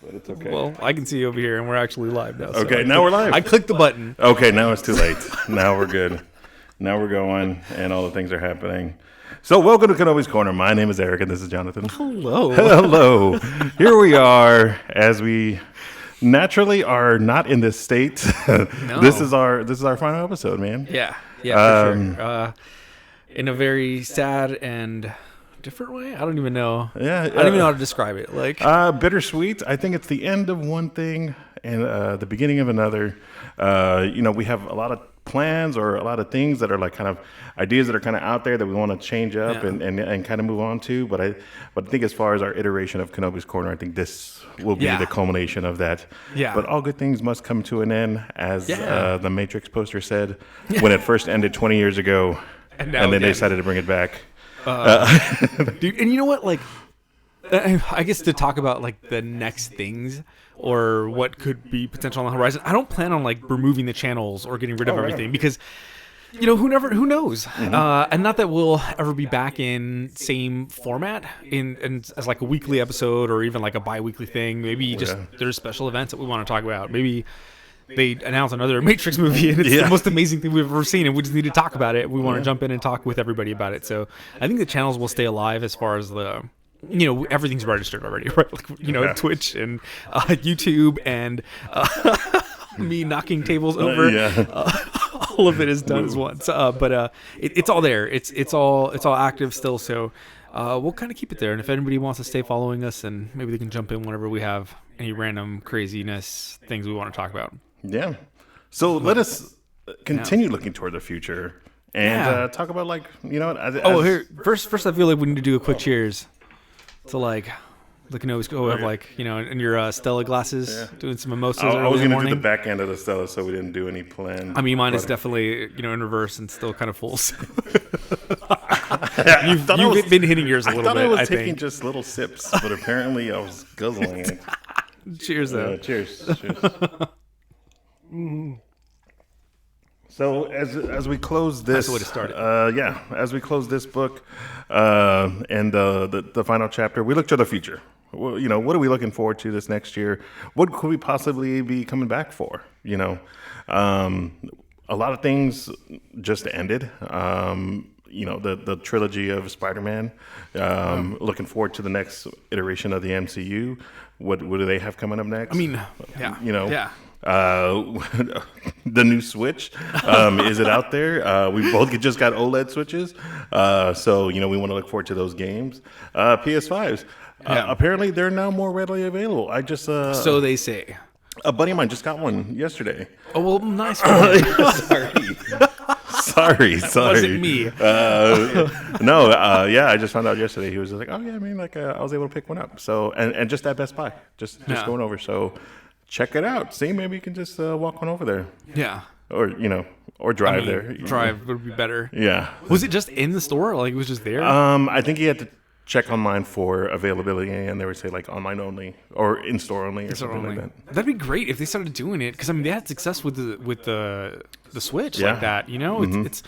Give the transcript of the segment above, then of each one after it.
but it's okay. Well, I can see you over here, and we're actually live now. Okay, now we're live. I clicked the button. Okay, now it's too late. Now we're good. Now we're going, and all the things are happening. So welcome to Kenobi's Corner. My name is Eric, and this is Jonathan. Hello. Hello. Here we are, as we naturally are not in this state. No. This is our final episode, man. Yeah, for sure. In a very sad and different way. I don't even know. Yeah, I don't even know how to describe it. Like bittersweet. I think it's the end of one thing and the beginning of another. We have a lot of plans or a lot of things that are like kind of ideas that are kind of out there that we want to change up and kind of move on to. But I think as far as our iteration of Kenobi's Corner, I think this will be the culmination of that. Yeah. But all good things must come to an end, as the Matrix poster said when it first ended 20 years ago, and then they decided to bring it back. Dude, and you know what? Like, I guess to talk about like the next things or what could be potential on the horizon, I don't plan on like removing the channels or getting rid of everything because, who knows? Mm-hmm. And not that we'll ever be back in same format in as like a weekly episode or even like a bi-weekly thing. Maybe just there's special events that we want to talk about. Maybe they announce another Matrix movie and it's the most amazing thing we've ever seen and we just need to talk about it. We want to jump in and talk with everybody about it. So I think the channels will stay alive as far as the, everything's registered already, right? Like, Twitch and YouTube and me knocking tables over. All of it is done as once. But it's all there. It's all active still. So we'll kind of keep it there. And if anybody wants to stay following us, and maybe they can jump in whenever we have any random craziness things we want to talk about. Yeah. So let us continue looking toward the future and talk about like, here first I feel like we need to do a quick cheers to like the Kenobi's have like, in your Stella glasses doing some mimosas I was going to do the back end of the Stella, so we didn't do any plan. I mean, mine is definitely, in reverse and still kind of full. So. You've been hitting yours a little bit, I thought I was taking just little sips, but apparently I was guzzling it. Cheers, though. Cheers. Mm-hmm. So as we close this, that's the way to start it. As we close this book and the final chapter, we look to the future. Well, what are we looking forward to this next year? What could we possibly be coming back for? A lot of things just ended. The trilogy of Spider-Man. Looking forward to the next iteration of the MCU. What do they have coming up next? I mean, the new Switch, is it out there? We both just got OLED switches, so we want to look forward to those games. PS5s, apparently they're now more readily available. I just so they say. A buddy of mine just got one yesterday. Oh well, nice. Sorry. Wasn't me. I just found out yesterday. He was just like, oh yeah, I was able to pick one up. So and just at Best Buy, just going over. So check it out. See, maybe you can just walk on over there. Yeah. Or drive there. Drive would be better. Yeah. Was it just in the store? Like it was just there? I think he had to check online for availability, and they would say like online only or in store only or something like that. That'd be great if they started doing it, because they had success with the Switch like that. It's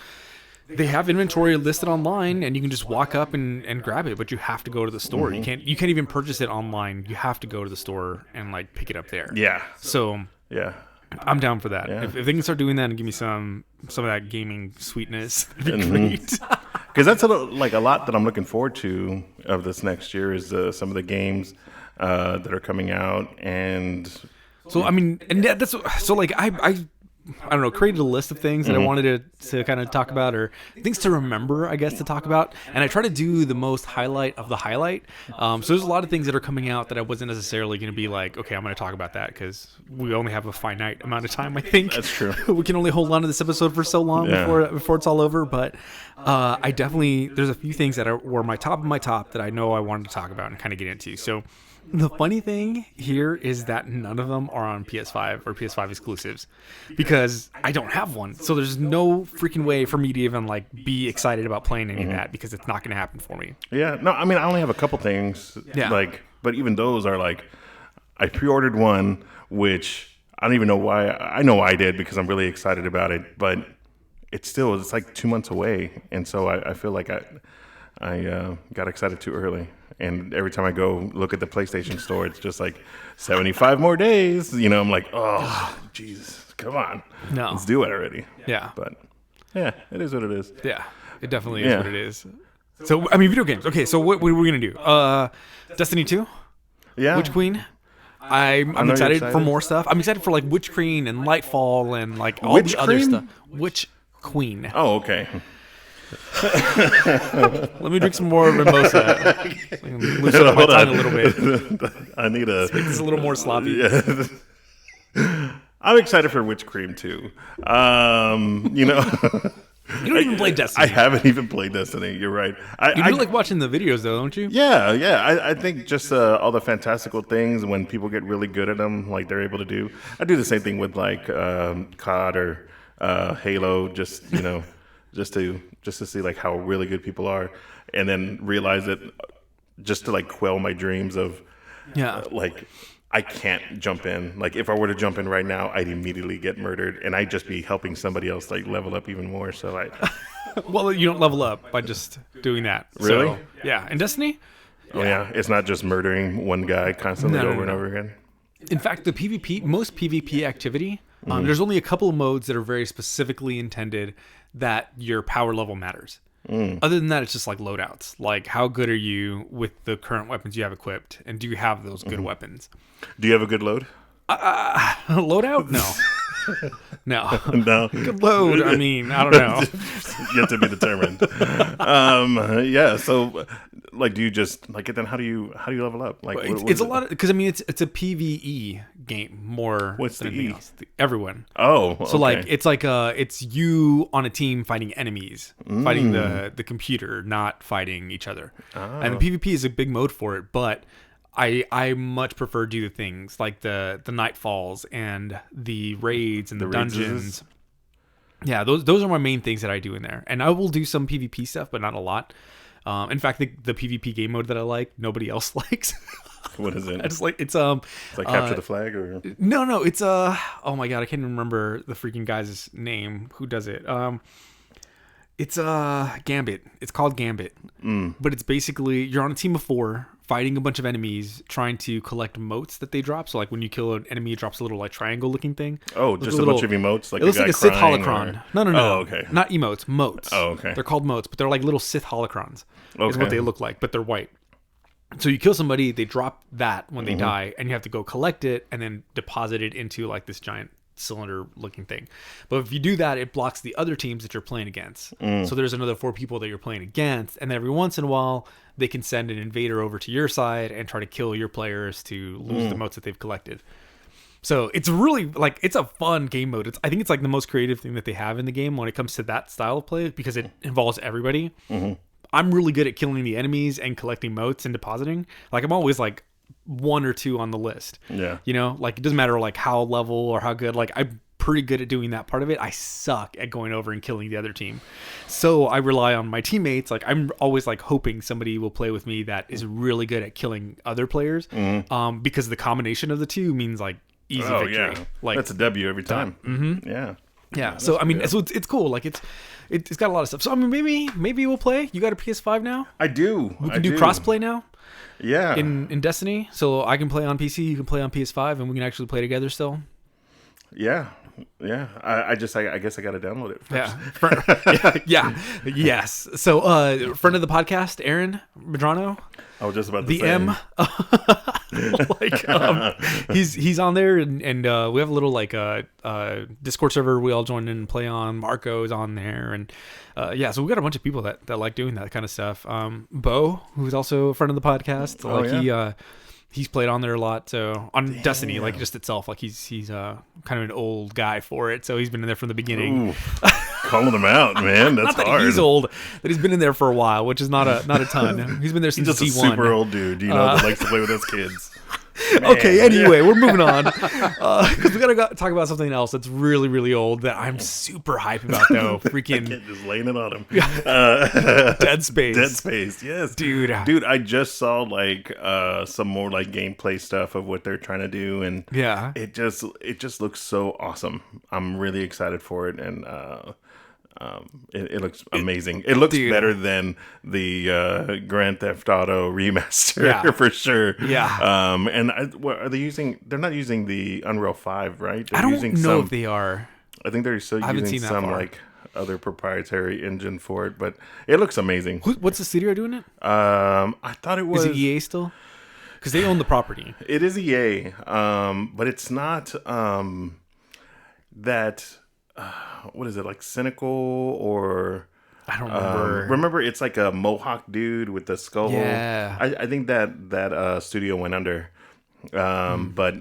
they have inventory listed online, and you can just walk up and grab it, but you have to go to the store. You can't even purchase it online. You have to go to the store and like pick it up there. Yeah. So I'm down for that. Yeah. If they can start doing that and give me some of that gaming sweetness, that'd be great. Because that's a lot that I'm looking forward to of this next year is some of the games that are coming out, and so I mean, and that's so like I don't know, created a list of things that I wanted to kind of talk about, or things to remember, I guess, to talk about. And I try to do the most highlight of the highlight. So there's a lot of things that are coming out that I wasn't necessarily going to be like, okay, I'm going to talk about that because we only have a finite amount of time, I think. That's true. We can only hold on to this episode for so long before it's all over. But I definitely, there's a few things that were my top of my top that I know I wanted to talk about and kind of get into. So the funny thing here is that none of them are on PS5 or PS5 exclusives because I don't have one. So there's no freaking way for me to even like be excited about playing any of that because it's not going to happen for me. Yeah. No, I mean, I only have a couple things. Yeah. But even those are like, I pre-ordered one, which I don't even know why. I know I did because I'm really excited about it, but it's like 2 months away. And so I feel like I got excited too early. And every time I go look at the PlayStation store, it's just like 75 more days. You know, I'm like, oh, Jesus, come on. No. Let's do it already. Yeah. But, yeah, it is what it is. Yeah. It definitely is what it is. So, I mean, video games. Okay, so what are we going to do? Destiny 2? Yeah. Witch Queen? I'm excited for more stuff. I'm excited for, like, Witch Queen and Lightfall and, like, all the other stuff. Witch Queen. Oh, okay. Let me drink some more mimosa. Loosen up my tongue a little bit. I need a... Make this a little more sloppy. Yeah. I'm excited for Witch Cream too. You know... You don't even play Destiny. I haven't even played Destiny. You're right. You do like watching the videos, though, don't you? Yeah. I think just all the fantastical things when people get really good at them, like they're able to do. I do the same thing with like COD or Halo, just to see like how really good people are, and then realize that just to like quell my dreams of like. I can't jump in. Like, if I were to jump in right now, I'd immediately get murdered, and I'd just be helping somebody else, like, level up even more. So, well, you don't level up by just doing that. Really? So, yeah. In Destiny? Oh, yeah. It's not just murdering one guy constantly over and over again? In fact, most PvP activity, there's only a couple of modes that are very specifically intended that your power level matters. Other than that, it's just like loadouts. Like, how good are you with the current weapons you have equipped, and do you have those good weapons? Do you have a good load? Loadout? No. No. Good load. I mean, I don't know. Yet to be determined. Yeah. So, like, do you just like it? Then how do you level up? Like, it's a lot of, because I mean, it's a PvE game more. What's than the anything E? else. Everyone. Oh. Okay. So like it's you on a team fighting enemies, fighting the computer, not fighting each other. And the PvP is a big mode for it, but I much prefer do the things like the Nightfalls and the raids and the dungeons. Yeah, those are my main things that I do in there. And I will do some PvP stuff, but not a lot. In fact, the PvP game mode that I like, nobody else likes. What is it? I just like it's like capture the flag or no, it's oh my god, I can't even remember the freaking guy's name who does it. It's Gambit. It's called Gambit. But it's basically you're on a team of 4 fighting a bunch of enemies trying to collect motes that they drop. So like when you kill an enemy, it drops a little like triangle looking thing. Oh, just a bunch of emotes? Like it looks like a Sith holocron. No. Oh, okay. Not emotes, motes. Oh, okay. They're called motes, but they're like little Sith holocrons. Is what they look like, but they're white. So you kill somebody, they drop that when they die, and you have to go collect it and then deposit it into like this giant cylinder looking thing. But if you do that, it blocks the other teams that you're playing against. So there's another 4 people that you're playing against, and every once in a while they can send an invader over to your side and try to kill your players to lose the motes that they've collected. So it's really like it's a fun game mode. I think it's like the most creative thing that they have in the game when it comes to that style of play because it involves everybody. I'm really good at killing the enemies and collecting motes and depositing. Like I'm always like 1 or 2 on the list. Yeah. You know, like it doesn't matter like how level or how good. Like I'm pretty good at doing that part of it. I suck at going over and killing the other team. So I rely on my teammates. Like I'm always like hoping somebody will play with me that is really good at killing other players. Because the combination of the two means like easy victory. Yeah. Like that's a W every time. Yeah. So I mean, so it's cool. Like it's got a lot of stuff. So I mean, maybe we'll play. You got a PS5 now? I do. We can do crossplay now. Yeah. In Destiny, so I can play on PC, you can play on PS5, and we can actually play together still. Yeah. I guess I got to download it Yeah. first. Yes. So, friend of the podcast, Aaron Medrano. I was just about to the say. He's on there, and we have a little like Discord server we all join in and play on. Marco's on there, and so we got a bunch of people that like doing that kind of stuff. Bo, who's also a friend of the podcast, he's played on there a lot. So on Destiny, like just itself, like he's kind of an old guy for it. So he's been in there from the beginning. Ooh, calling him out, man. That's not that hard. He's old, that he's been in there for a while, which is not a ton. He's been there since he's just C1. a super old dude, that likes to play with his kids. Okay, anyway, we're moving on because we gotta talk about something else that's really, really old that I'm super hype about though. Freaking just laying it on him. Dead Space. Dead Space, yes, dude. I just saw like some more like gameplay stuff of what they're trying to do, and it just looks so awesome. I'm really excited for it, and It looks amazing. It looks Dude. better than the Grand Theft Auto remaster Yeah. for sure. Yeah. And what are they using? They're not using the Unreal 5, right? They're I don't using know if they are. I think they're still haven't using seen that some far. like other proprietary engine for it, but it looks amazing. What's the studio doing it? I thought it was. Is it EA still? Because they own the property. It is EA, but it's not that. What is it, like Cynical or? I don't remember. Remember, it's like a Mohawk dude with the skull. Yeah. I think that studio went under, but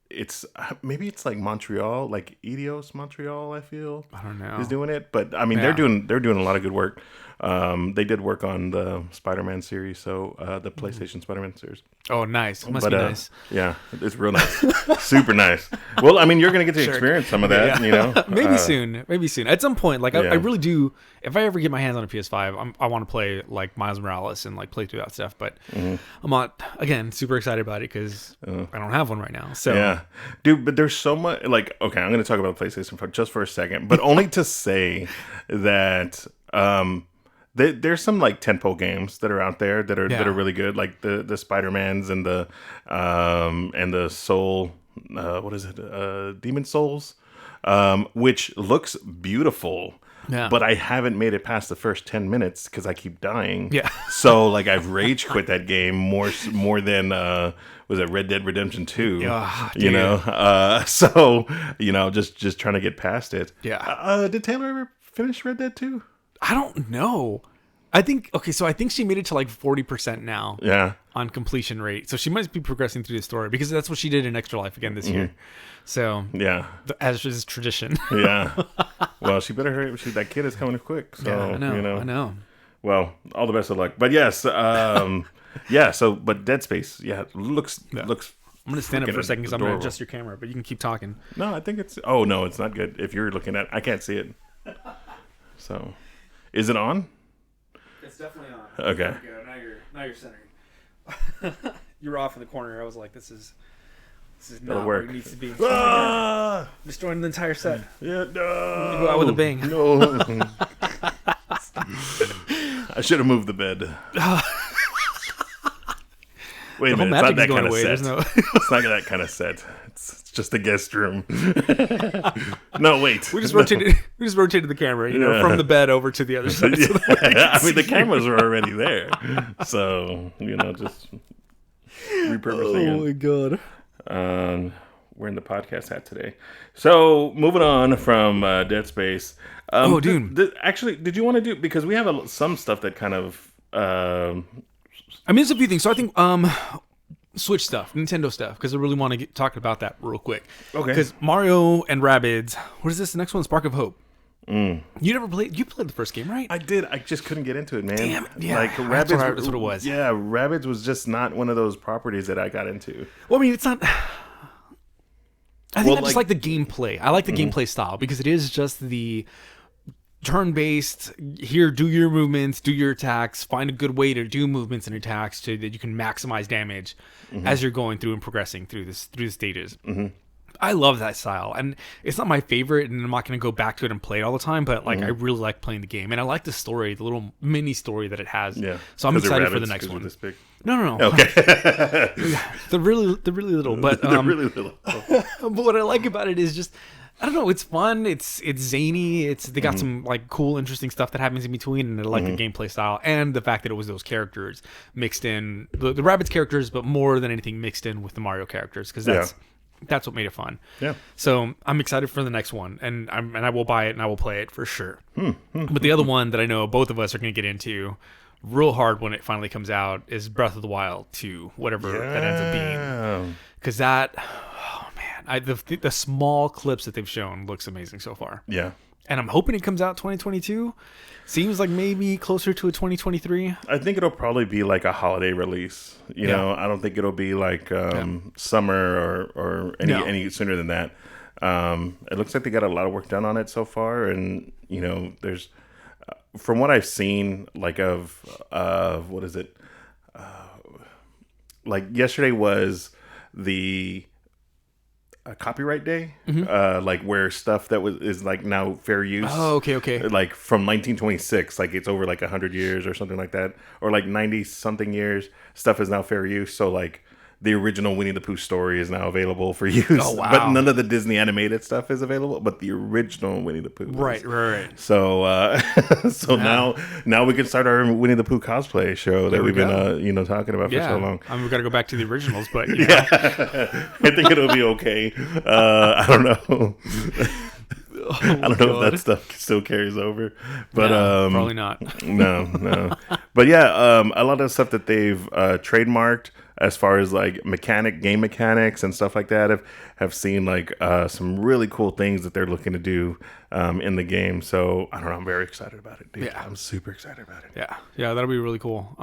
it's maybe it's like Montreal, like Eidos Montreal. I feel I don't know. is doing it, but I mean Yeah. they're doing a lot of good work. They did work on the Spider-Man series, so the PlayStation Spider-Man series. Oh, nice. Must be nice. Yeah, it's real nice, super nice. Well, I mean, you're gonna get to experience some of that, Yeah. you know. Maybe soon. Maybe soon. At some point, like I Yeah. really do. If I ever get my hands on a PS5, I want to play like Miles Morales and like play through that stuff. But I'm not again super excited about it because I don't have one right now. So Yeah, dude, but there's so much. Like, okay, I'm gonna talk about PlayStation 5 just for a second, but only to say that there's some like tentpole games that are out there that are really good, like the Spider-Mans and the Soul, what is it, Demon Souls, which looks beautiful. Yeah. But I haven't made it past the first 10 minutes because I keep dying. Yeah. So like I've rage quit that game more than was it Red Dead Redemption 2? Ah, You know, so you know, just trying to get past it. Yeah. Did Taylor ever finish Red Dead 2? I don't know. I think so I think she made it to like 40% now. Yeah. On completion rate. So she might be progressing through the story because that's what she did in Extra Life again this year. So Yeah. as is tradition. Yeah. Well, she better hurry up. That kid is coming quick. So Yeah, I know. you know. I know. Well, all the best of luck. But yes, yeah. So, but Dead Space, looks. I'm gonna stand up for a second because I'm gonna adorable. adjust your camera, but you can keep talking. No, I think it's. Oh no, it's not good. If you're looking at, I can't see it. So, is it on? It's definitely on. Okay. There we go. Now you're centered. You're off in the corner. I was like, this is That'll not work. where it needs to be. Ah! Destroying the entire set. Yeah, no. Go out with a bang. No. I should have moved the bed. Wait a The whole minute, it's not magic that is going kind of away. set. There's no. It's not that kind of set. It's just a guest room. No, wait. We just rotated the camera, Yeah. from the bed over to the other side. So I mean, the cameras are already there, so just repurposing it. god. We're in the podcast hat today. So moving on from Dead Space. Dude. Actually, did you want to do, because we have some stuff that kind of I mean, there's a few things. So I think Switch stuff, Nintendo stuff, because I really want to talk about that real quick. Okay. Because Mario and Rabbids. What is this? The next one, Spark of Hope. You never played. You played the first game, right? I did. I just couldn't get into it, man. Damn it. Yeah, like that's Rabbids. what it was. Yeah, Rabbids was just not one of those properties that I got into. Well, I mean, it's not. I think I just like- like the gameplay. I like the gameplay style because it is just the turn-based. Here, do your movements, do your attacks, find a good way to do movements and attacks so that you can maximize damage as you're going through and progressing through the stages. I love that style, and it's not my favorite, and I'm not going to go back to it and play it all the time. But like, I really like playing the game, and I like the story, the little mini story that it has. Yeah. So I'm 'Cause they're excited for the rabbits, next 'cause one. they're this big. No. Okay. They're really little, but They're really little. but what I like about it is just, I don't know, it's fun, it's zany, they got some like cool, interesting stuff that happens in between, and I like the gameplay style and the fact that it was those characters mixed in, the Rabbids characters, but more than anything mixed in with the Mario characters, because that's what made it fun. Yeah. So I'm excited for the next one, and I will buy it and I will play it for sure. But the other one that I know both of us are going to get into real hard when it finally comes out is Breath of the Wild 2, whatever that ends up being. Because that, oh man, the small clips that they've shown looks amazing so far. Yeah. And I'm hoping it comes out 2022. Seems like maybe closer to a 2023. I think it'll probably be like a holiday release. You know, I don't think it'll be like summer or any sooner than that. It looks like they got a lot of work done on it so far, and there's from what I've seen, like of what is it? Like yesterday was the a copyright day, like where stuff that is like now fair use. Oh, okay. Like from 1926, like it's over like 100 years or something like that, or like 90 something years. Stuff is now fair use. So like the original Winnie the Pooh story is now available for use. Oh, wow. But none of the Disney animated stuff is available. But the original Winnie the Pooh. Right. So now we can start our Winnie the Pooh cosplay show that we've been talking about for so long. We've got to go back to the originals, but Yeah, I think it'll be okay. I don't know. I don't know if that stuff still carries over, but probably not. No. But yeah, a lot of stuff that they've trademarked as far as like game mechanics and stuff like that have seen like some really cool things that they're looking to do in the game. So I don't know, I'm very excited about it, dude. Yeah. I'm super excited about it. Yeah, that'll be really cool.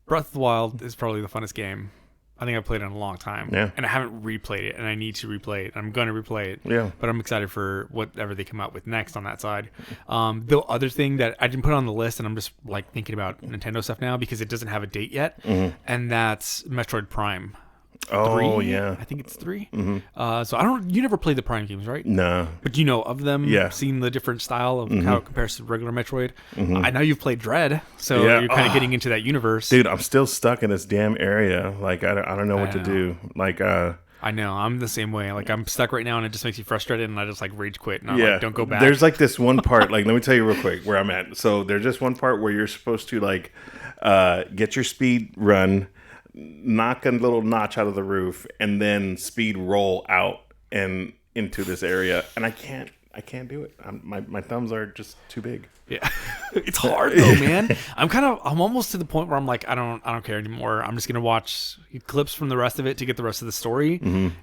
Breath of the Wild is probably the funnest game I think I've played it in a long time. Yeah. And I haven't replayed it, and I need to replay it. I'm going to replay it. Yeah. But I'm excited for whatever they come out with next on that side. The other thing that I didn't put on the list, and I'm just like thinking about Nintendo stuff now because it doesn't have a date yet, and that's Metroid Prime. Oh, 3? yeah. I think it's 3. So you never played the Prime games, right? No. But you know of them, seen the different style of how it compares to regular Metroid. I know you've played Dread, so you're kind of getting into that universe. Dude, I'm still stuck in this damn area. Like, I don't know what to do. Like, I know, I'm the same way. Like, I'm stuck right now, and it just makes me frustrated, and I just, like, rage quit, and I'm like, don't go back. There's, like, this one part, like, let me tell you real quick where I'm at. So, there's this one part where you're supposed to, like, get your speed run, knock a little notch out of the roof, and then speed roll out and into this area. And I can't do it. My thumbs are just too big. Yeah. It's hard though, man. I'm almost to the point where I'm like, I don't care anymore. I'm just gonna watch clips from the rest of it to get the rest of the story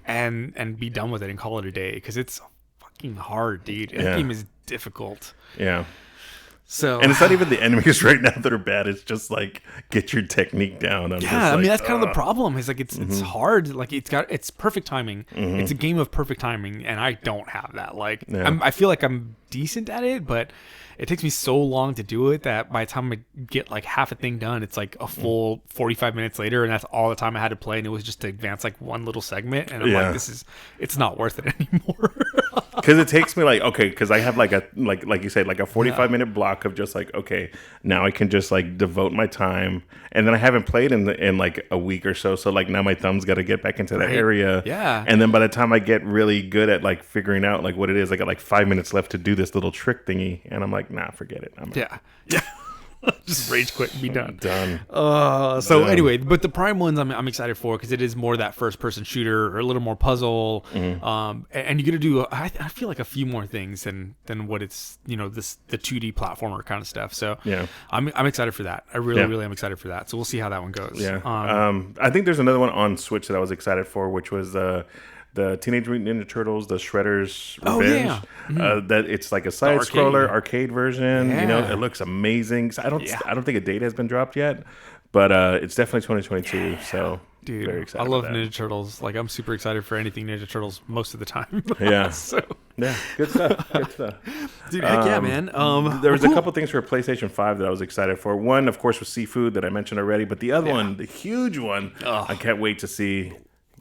and be done with it and call it a day, because it's fucking hard, dude. That game is difficult. Yeah. So, and it's not even the enemies right now that are bad. It's just like, get your technique down. I mean, that's kind of the problem. Is like it's hard. Like it's perfect timing. It's a game of perfect timing, and I don't have that. Like I feel like I'm decent at it, but it takes me so long to do it that by the time I get like half a thing done, it's like a full 45 minutes later, and that's all the time I had to play, and it was just to advance like one little segment, and I'm like, it's not worth it anymore. Because it takes me because I have like you said, like a 45-minute block of just like, okay, now I can just like devote my time, and then I haven't played in like a week or so, like now my thumb's got to get back into that area, and then by the time I get really good at like figuring out like what it is, I got like 5 minutes left to do this little trick thingy, and I'm like, nah, forget it. Just rage quit and be done. Done. Anyway, but the Prime ones I'm excited for, because it is more that first person shooter, or a little more puzzle, and you get to do I feel like a few more things than what it's the 2D platformer kind of stuff. So I'm excited for that. I really am excited for that. So we'll see how that one goes. I think there's another one on Switch that I was excited for, which was the Teenage Mutant Ninja Turtles, the Shredder's Revenge. That it's like a side scroller arcade version. It looks amazing. So I don't think a date has been dropped yet, but it's definitely 2022. So dude, very excited. I love about that. Ninja Turtles. Like, I'm super excited for anything Ninja Turtles most of the time. Good stuff. Dude, heck yeah, man. There was a couple things for PlayStation 5 that I was excited for. One, of course, was Seafood that I mentioned already, but the other one, the huge one, I can't wait to see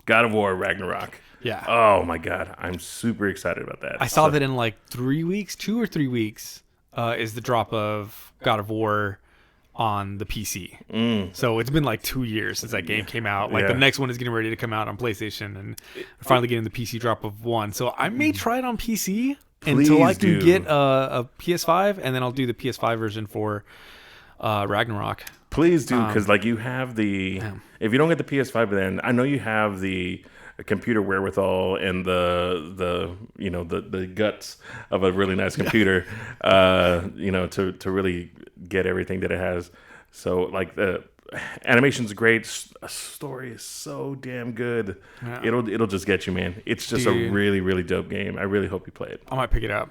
God of War Ragnarok. Yeah. Oh my God, I'm super excited about that. I saw that in like 3 weeks, 2 or 3 weeks, is the drop of God of War on the PC. So it's been like 2 years since that game came out. Like the next one is getting ready to come out on PlayStation, and we're finally getting the PC drop of 1. So I may try it on PC until I can get a PS5, and then I'll do the PS5 version for Ragnarok. Please do, because like you have the. If you don't get the PS5, then I know you have the computer wherewithal and the guts of a really nice computer, to really get everything that it has. So like the animation's great, story is so damn good. It'll just get you, man. It's just a really, really dope game. I really hope you play it. I might pick it up.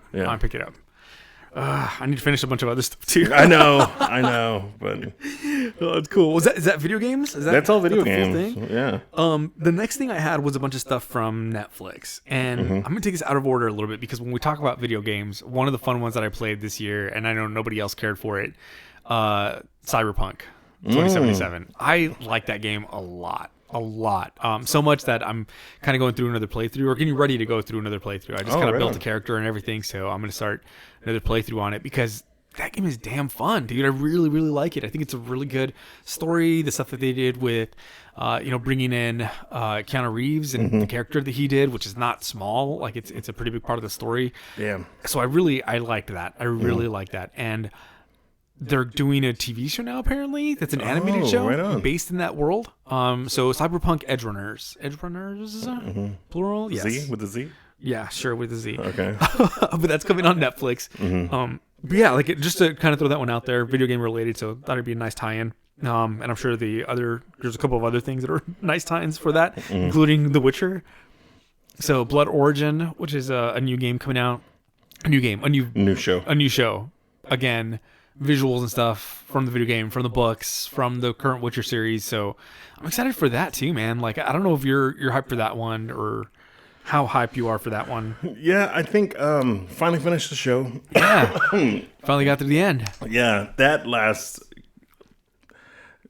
I need to finish a bunch of other stuff too. I know, but it's cool. Is that video games? That's all video games. Thing? Yeah. The next thing I had was a bunch of stuff from Netflix, and I'm gonna take this out of order a little bit, because when we talk about video games, one of the fun ones that I played this year, and I know nobody else cared for it, Cyberpunk. 2077. I like that game a lot. So much that I'm kind of going through another playthrough, or getting ready to go through another playthrough. I just kind of built a character and everything, so I'm going to start another playthrough on it because that game is damn fun, dude. I really, really like it. I think it's a really good story. The stuff that they did with, bringing in Keanu Reeves and the character that he did, which is not small. Like it's a pretty big part of the story. Yeah. So I liked that. I really like that. And they're doing a TV show now, apparently. That's an animated show based in that world. So Cyberpunk Edgerunners, plural. Yes. Z with a Z. Yeah, sure, with a Z. Okay. But that's coming on Netflix. But yeah, just to kind of throw that one out there, video game related. So thought it'd be a nice tie-in. And I'm sure there's a couple of other things that are nice tie-ins for that, including The Witcher. So Blood Origin, which is a new game coming out. A new show. Again, visuals and stuff from the video game, from the books, from the current Witcher series. So I'm excited for that too, man. Like, I don't know if you're hyped for that one or how hype you are for that one. Yeah, I think finally finished the show. Yeah. Finally got to the end. Yeah, that last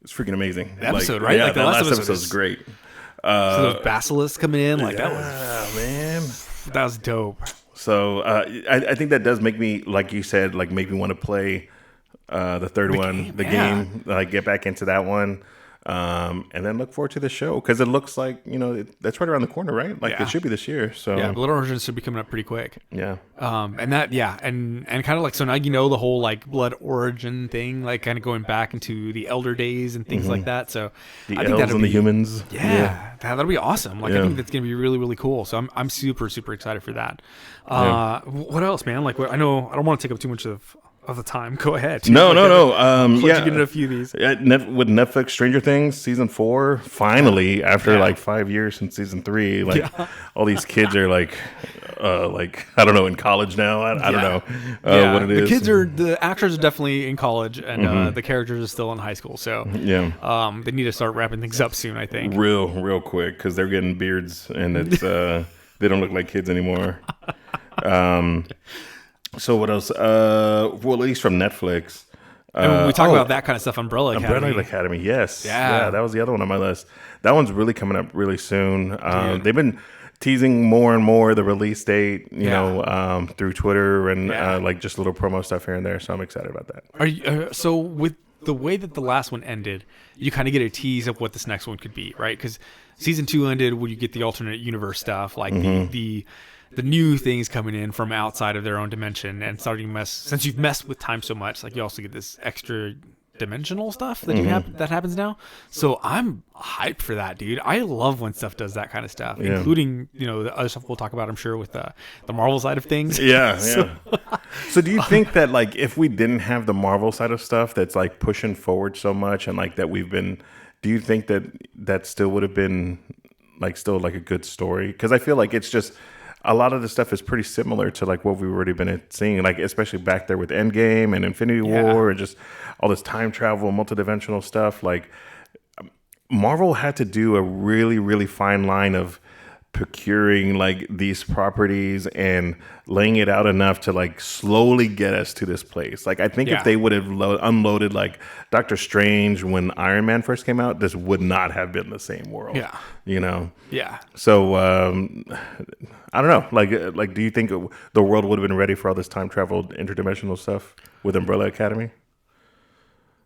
it's freaking amazing. The episode, right? Yeah, like the last episode was great. So those basilisks coming in, like that was dope. So I think that does make me, like you said, like make me want to play the third one, game, like get back into that one. And then look forward to the show because it looks like that's right around the corner, right? Like it should be this year. So yeah, Blood Origin should be coming up pretty quick. Yeah. And that and kind of like so now the whole like Blood Origin thing, like kind of going back into the Elder Days and things like that. So the elves and the humans. Yeah, that'll be awesome. Like I think that's gonna be really, really cool. So I'm super, super excited for that. What else, man? Like I know I don't want to take up too much of the time. Go ahead. No. You get into a few of these. With Netflix, Stranger Things season 4, finally after like 5 years since season 3, like all these kids are like I don't know, in college now. I don't know what it is. The actors are definitely in college, and the characters are still in high school. So they need to start wrapping things up soon, I think. Real quick because they're getting beards and it's they don't look like kids anymore. So what else? Well, at least from Netflix. And when we talk about that kind of stuff, Umbrella Academy, yes. Yeah, that was the other one on my list. That one's really coming up really soon. They've been teasing more and more the release date, through Twitter and like just little promo stuff here and there. So I'm excited about that. Are you, so with the way that the last one ended, you kind of get a tease of what this next one could be, right? Because season 2 ended where you get the alternate universe stuff, like the new things coming in from outside of their own dimension and starting to mess. Since you've messed with time so much, like you also get this extra dimensional stuff that that happens now. So I'm hyped for that, dude. I love when stuff does that kind of stuff, including the other stuff we'll talk about, I'm sure, with the Marvel side of things. So do you think that like if we didn't have the Marvel side of stuff that's like pushing forward so much and like that we've been, do you think that still would have been like still like a good story? Because I feel like it's just a lot of the stuff is pretty similar to like what we've already been seeing, like especially back there with Endgame and Infinity War and just all this time travel, multidimensional stuff. Like Marvel had to do a really, really fine line of procuring like these properties and laying it out enough to like slowly get us to this place. Like I think if they would have unloaded like Doctor Strange when Iron Man first came out, this would not have been the same world. So I don't know. Like do you think the world would have been ready for all this time travel interdimensional stuff with Umbrella Academy?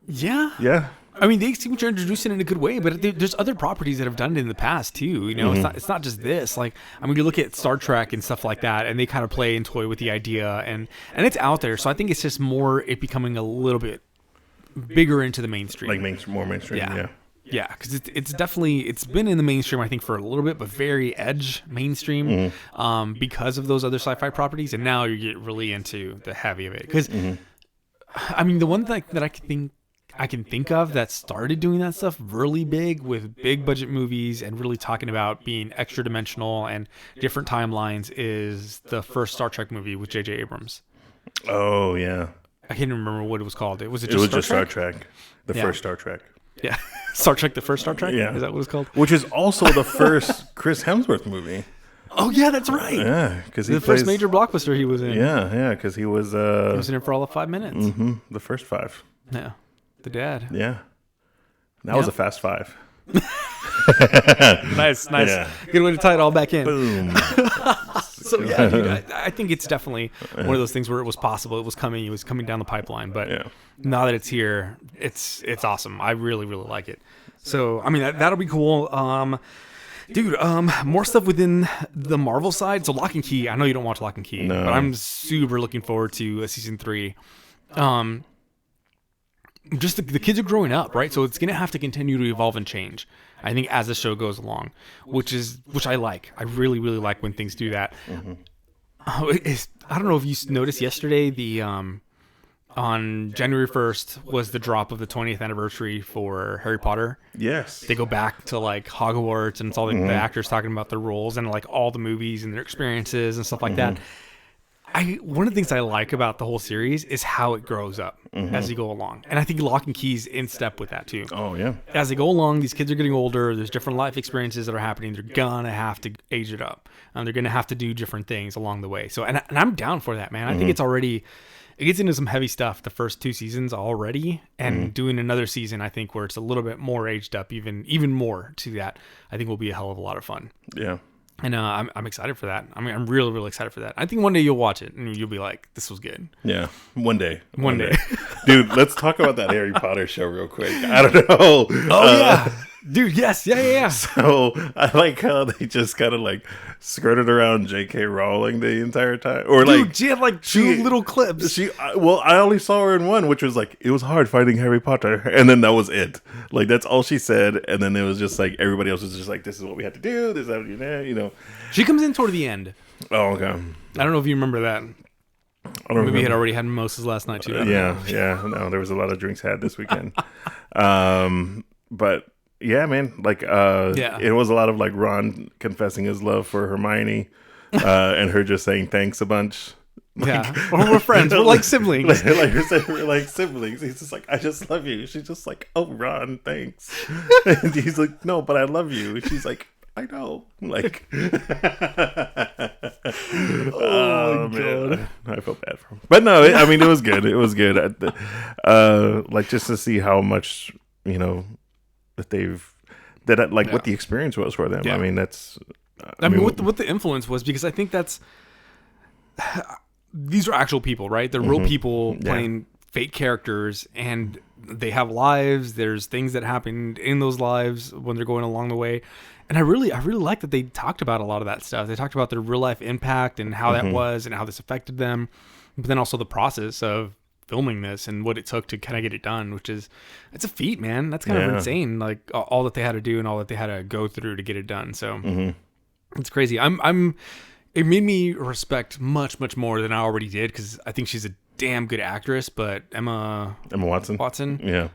Yeah. I mean, they seem to introduce it in a good way, but there's other properties that have done it in the past too. It's not just this. Like, I mean, you look at Star Trek and stuff like that, and they kind of play and toy with the idea, and it's out there. So I think it's just more it becoming a little bit bigger into the mainstream, like more mainstream. Yeah, because it's definitely it's been in the mainstream, I think, for a little bit, but very edge mainstream because of those other sci-fi properties, and now you get really into the heavy of it. Because I mean, the one thing that I can think of that started doing that stuff really big with big budget movies and really talking about being extra dimensional and different timelines is the first Star Trek movie with J.J. Abrams. Oh yeah, I can't remember what it was called. It was just Star Trek, the first Star Trek. Yeah, Star Trek, the first Star Trek. Yeah, is that what it's called? Which is also the first Chris Hemsworth movie. Oh yeah, that's right. Yeah, because the first major blockbuster he was in. Yeah, because he was in it for all of 5 minutes. The first 5. Yeah. The dad. Yeah. That was a fast 5. Nice. Yeah. Good way to tie it all back in. Boom. So yeah, dude, I think it's definitely one of those things where it was possible, it was coming down the pipeline. But now that it's here, it's awesome. I really, really like it. So I mean, that'll be cool. Dude, more stuff within the Marvel side. So Lock and Key. I know you don't watch Lock and Key, but I'm super looking forward to season 3. Just the kids are growing up, right? So it's gonna have to continue to evolve and change, I think, as the show goes along, which I like. I really, really like when things do that. I don't know if you noticed yesterday, the on January 1st was the drop of the 20th anniversary for Harry Potter. Yes. They go back to like Hogwarts, and it's all the actors talking about their roles and like all the movies and their experiences and stuff like that. One of the things I like about the whole series is how it grows up as you go along. And I think Lock and Key's in step with that too. Oh, yeah. As they go along, these kids are getting older. There's different life experiences that are happening. They're going to have to age it up. They're going to have to do different things along the way. So, and I'm down for that, man. I think it gets into some heavy stuff the first 2 seasons already. And doing another season, I think, where it's a little bit more aged up, even more to that, I think will be a hell of a lot of fun. Yeah. And I'm excited for that. I mean, I'm really, really excited for that. I think one day you'll watch it and you'll be like, this was good. Yeah, one day. One day. Dude, let's talk about that Harry Potter show real quick. I don't know. Oh, yeah. Dude, yes. Yeah. So I like how they just kind of like skirted around J.K. Rowling the entire time. Or Dude, like she had like 2 little clips. I only saw her in one, which was like, it was hard finding Harry Potter. And then that was it. Like, that's all she said. And then it was just like, everybody else was just like, this is what we had to do. This is how, you know. She comes in toward the end. Oh, okay. I don't know if you remember that. I don't Maybe had already had mimosas last night too. Yeah. No, there was a lot of drinks had this weekend. But yeah, man, like, it was a lot of like Ron confessing his love for Hermione, and her just saying thanks a bunch. Like, well, we're friends. We're like siblings. like you're saying, we're like siblings. He's just like, I just love you. She's just like, oh, Ron, thanks. And he's like, no, but I love you. She's like, I know. Like, oh man, I felt bad for him. But no, I mean, it was good. It was good. Like, just to see how much, you know, what the experience was for them. Yeah. I mean, that's. I mean, what the influence was, because I think these are actual people, right? They're real people playing fake characters, and they have lives. There's things that happened in those lives when they're going along the way. And I really like that they talked about a lot of that stuff. They talked about their real life impact and how that was and how this affected them. But then also the process of filming this and what it took to kind of get it done, which is, it's a feat, man. That's kind of insane. Like all that they had to do and all that they had to go through to get it done. So it's crazy. It made me respect much more than I already did, because I think she's a damn good actress. But Emma Watson, yeah,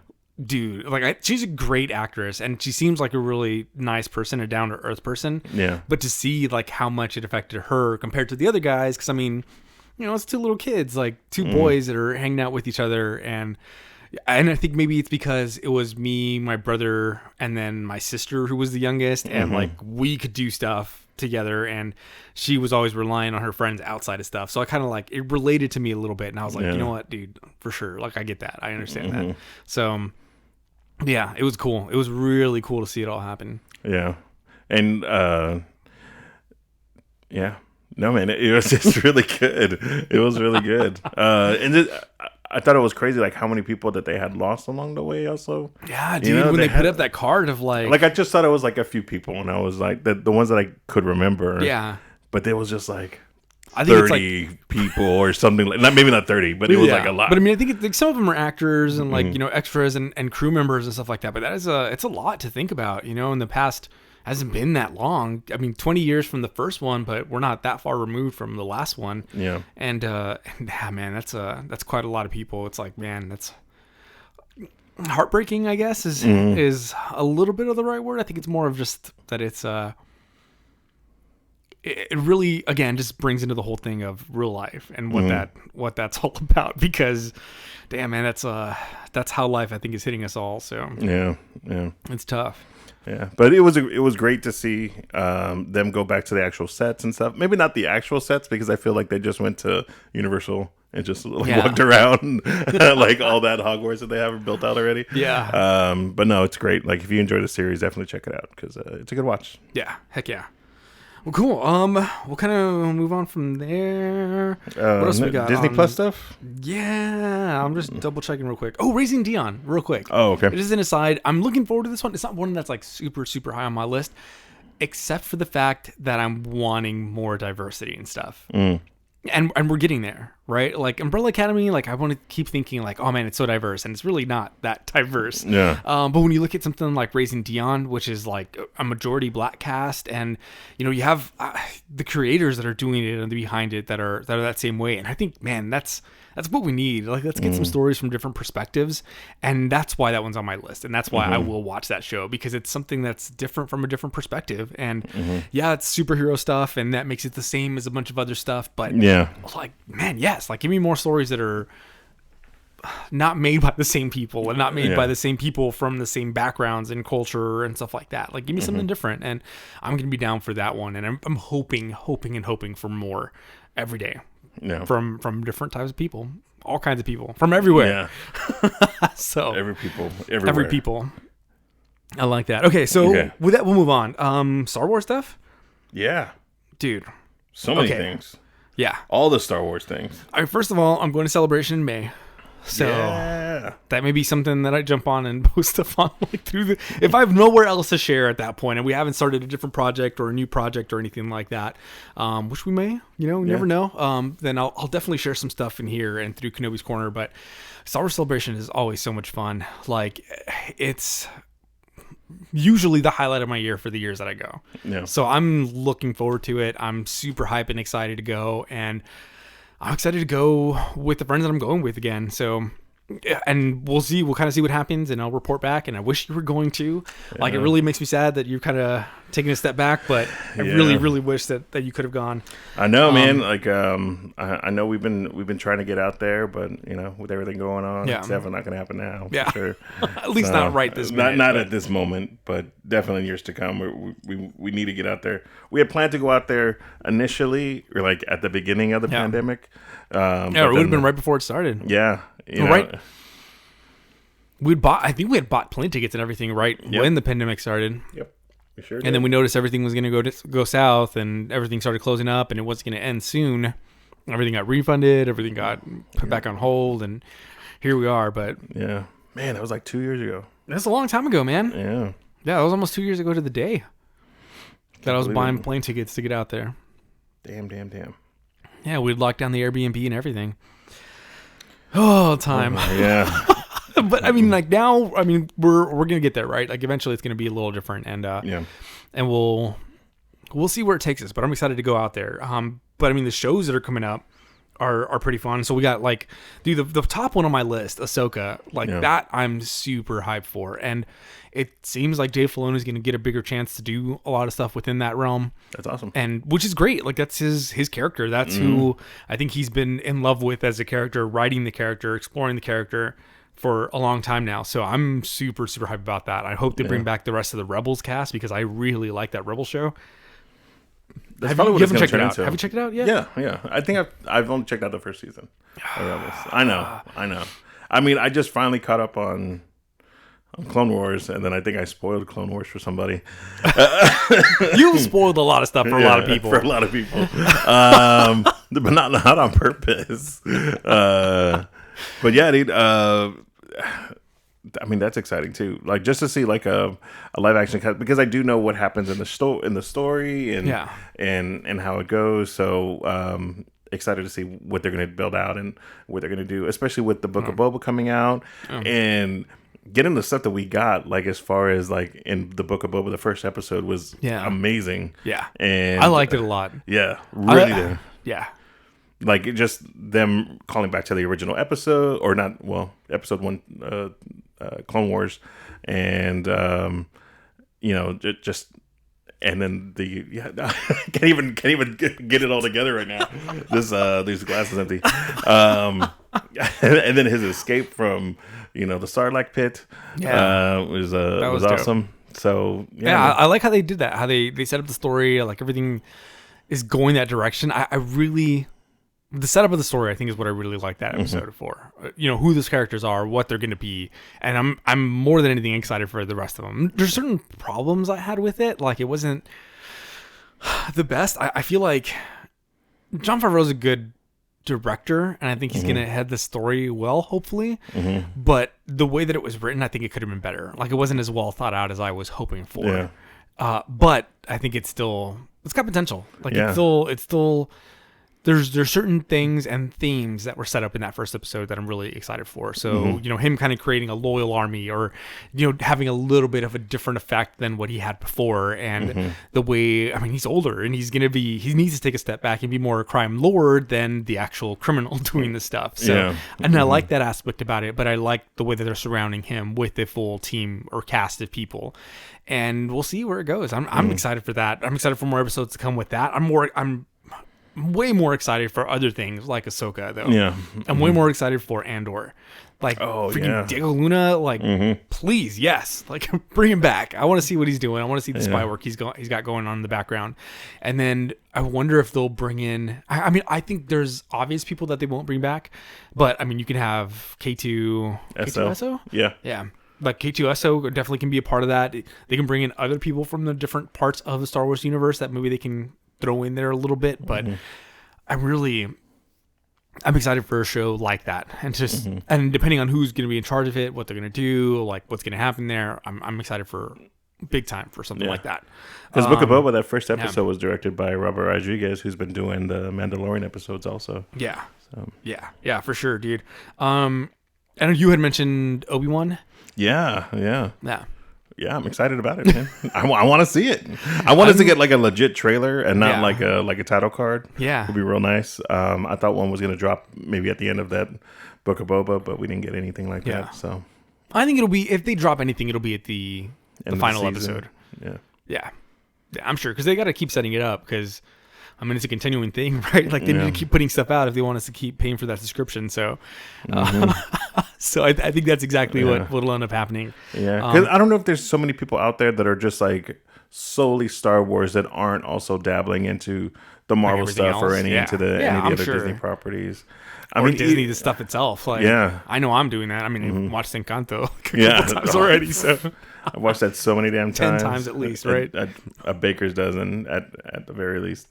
dude, like she's a great actress, and she seems like a really nice person, a down to earth person. Yeah. But to see like how much it affected her compared to the other guys, because I mean, you know, it's 2 little kids, like 2 boys that are hanging out with each other, and I think maybe it's because it was me, my brother, and then my sister who was the youngest, and like we could do stuff together, and she was always relying on her friends outside of stuff. So I kind of like, it related to me a little bit, and I was like, you know what, dude, for sure. Like, I get that. I understand that. So yeah, it was cool. It was really cool to see it all happen. Yeah. And yeah. No, man, it was just really good. It was really good. And I thought it was crazy, like how many people that they had lost along the way. Also, yeah, dude. You know, when they put up that card of like, I just thought it was like a few people, and I was like the ones that I could remember. Yeah, but there was just like I think 30 it's like, people or something like, maybe not 30, but it was like a lot. But I mean, I think like some of them are actors and like, you know, extras and crew members and stuff like that. But that is it's a lot to think about, you know. In the past, hasn't been that long. I mean, 20 years from the first one, but we're not that far removed from the last one. Yeah. And yeah, man, that's quite a lot of people. It's like, man, that's heartbreaking, I guess, is a little bit of the right word. I think it's more of just that it's it really, again, just brings into the whole thing of real life and what that's all about, because damn, man, that's how life, I think, is hitting us all. So yeah, it's tough. Yeah, but it was great to see them go back to the actual sets and stuff. Maybe not the actual sets, because I feel like they just went to Universal and just walked around like all that Hogwarts that they have built out already. Yeah. But no, it's great. Like if you enjoy the series, definitely check it out because it's a good watch. Yeah. Heck yeah. Well, cool. We'll kind of move on from there. What else we got? Disney Plus stuff? Yeah, I'm just double checking real quick. Oh, Raising Dion, real quick. Oh, okay. It is an aside. I'm looking forward to this one. It's not one that's like super, super high on my list, except for the fact that I'm wanting more diversity and stuff. And we're getting there, right? Like Umbrella Academy, like I want to keep thinking like, oh man, it's so diverse, and it's really not that diverse. Yeah. But when you look at something like Raising Dion, which is like a majority black cast, and you have the creators that are doing it and behind it that are that same way, and I think, man, that's what we need. Like, let's get some stories from different perspectives, and that's why that one's on my list, and that's why I will watch that show, because it's something that's different from a different perspective. And yeah, it's superhero stuff, and that makes it the same as a bunch of other stuff, but like, man, yes, like give me more stories that are not made by the same people and not made by the same people from the same backgrounds and culture and stuff like that. Like, give me something different, and I'm gonna be down for that one. And I'm hoping for more every day. Yeah. From different types of people, all kinds of people from everywhere. Yeah. So every people. I like that. Okay, so with that, we'll move on. Star Wars stuff. Yeah, dude. So many things. Yeah, all the Star Wars things. All right, first of all, I'm going to Celebration in May. So that may be something that I jump on and post stuff on like through the, if I have nowhere else to share at that point, and we haven't started a different project or a new project or anything like that, which we may, you never know. Then I'll definitely share some stuff in here and through Kenobi's Corner. But Star Wars Celebration is always so much fun. Like, it's usually the highlight of my year for the years that I go. Yeah. So I'm looking forward to it. I'm super hyped and excited to go, and I'm excited to go with the friends that I'm going with again. So, and we'll see. We'll kind of see what happens, and I'll report back. And I wish you were going to. Like, it really makes me sad that you're kind of taking a step back, but I really, really wish that you could have gone. I know, man. Like, I know we've been trying to get out there, but with everything going on, it's definitely not going to happen now. Yeah, for sure. At least not right this minute. Not at this moment, but definitely in years to come. We need to get out there. We had planned to go out there initially, or like at the beginning of the pandemic. It would have been right before it started. Yeah, right. I think we had bought plane tickets and everything when the pandemic started. Yep. We sure did. And then we noticed everything was going to go south, and everything started closing up, and it wasn't going to end soon. Everything got refunded, everything got put back on hold, and here we are. But yeah, man, that was like 2 years ago. That's a long time ago, man. Yeah, that was almost 2 years ago to the day that I was buying plane tickets to get out there. Damn. Yeah, we'd locked down the Airbnb and everything. Oh, time. Yeah. But I mean, like now, I mean, we're gonna get there, right? Like eventually, it's gonna be a little different, and and we'll see where it takes us. But I'm excited to go out there. But I mean, the shows that are coming up are pretty fun. So we got like, dude, the top one on my list, Ahsoka, that I'm super hyped for, and it seems like Dave Filoni is gonna get a bigger chance to do a lot of stuff within that realm. That's awesome, and which is great. Like, that's his character. That's who I think he's been in love with as a character, writing the character, exploring the character for a long time now. So I'm super, super hyped about that. I hope they bring back the rest of the Rebels cast, because I really like that Rebel show. That's probably what it's going to turn into. Have you checked it out yet? Yeah. I think I've only checked out the first season of Rebels. I know. I mean, I just finally caught up on Clone Wars, and then I think I spoiled Clone Wars for somebody. You've spoiled a lot of stuff for a lot of people. For a lot of people. But not on purpose. But yeah, dude, I mean, that's exciting too. Like, just to see like a live action cut, because I do know what happens in the story and how it goes. So excited to see what they're going to build out and what they're going to do, especially with the Book of Boba coming out and getting the stuff that we got. Like, as far as like in the Book of Boba, the first episode was amazing. Yeah, and I liked it a lot. Yeah, really. Yeah. Like, just them calling back to the original episode, or not? Well, episode 1, Clone Wars, and just, and then I can't even get it all together right now. These glasses empty. And then his escape from the Sarlacc pit. Was awesome. So I like how they did that. How they set up the story. Like, everything is going that direction. I really the setup of the story, I think, is what I really like that episode for. Who those characters are, what they're going to be, and I'm more than anything excited for the rest of them. There's certain problems I had with it, like it wasn't the best. I feel like Jon Favreau's a good director, and I think he's going to head the story well, hopefully. But the way that it was written, I think it could have been better. Like it wasn't as well thought out as I was hoping for. Yeah. But I think it's got potential. Like it's still. There's certain things and themes that were set up in that first episode that I'm really excited for. So, him kind of creating a loyal army, or, having a little bit of a different effect than what he had before. And the way, he's older, and he needs to take a step back and be more a crime lord than the actual criminal doing the stuff. So, and I like that aspect about it, but I like the way that they're surrounding him with a full team or cast of people. And we'll see where it goes. I'm excited for that. I'm excited for more episodes to come with that. I'm way more excited for other things like Ahsoka, though. Yeah. I'm way more excited for Andor. Like, freaking Diego Luna, like, please, yes. Like, bring him back. I want to see what he's doing. I want to see the spy work he's got going on in the background. And then I wonder if they'll bring in... I think there's obvious people that they won't bring back. But, you can have K2SO? Yeah. Yeah. Like K2SO definitely can be a part of that. They can bring in other people from the different parts of the Star Wars universe that maybe they can throw in there a little bit, but I'm excited for a show like that, and just and depending on who's going to be in charge of it, what they're going to do, like what's going to happen there, I'm excited for big time for something like that. Because Book of Boba, that first episode was directed by Robert Rodriguez, who's been doing the Mandalorian episodes also. Yeah, yeah, for sure, dude. I know you had mentioned Obi-Wan. Yeah. I'm excited about it, man. I want to see it. I wanted to get like a legit trailer and not like a title card. Yeah, would be real nice. I thought one was going to drop maybe at the end of that Book of Boba, but we didn't get anything like that. So I think it'll be, if they drop anything, it'll be at the final episode. Yeah, I'm sure, because they got to keep setting it up, because it's a continuing thing, right? Like they need to keep putting stuff out if they want us to keep paying for that subscription. So, so I think that's exactly what'll end up happening. Yeah, because I don't know if there's so many people out there that are just like solely Star Wars that aren't also dabbling into the Marvel stuff else. Or any into the any of the other Disney properties. Disney, the stuff itself. Like, I know I'm doing that. I've watched Encanto a couple times already. So I watched that so many damn times. 10 times at least, right? A baker's dozen at the very least.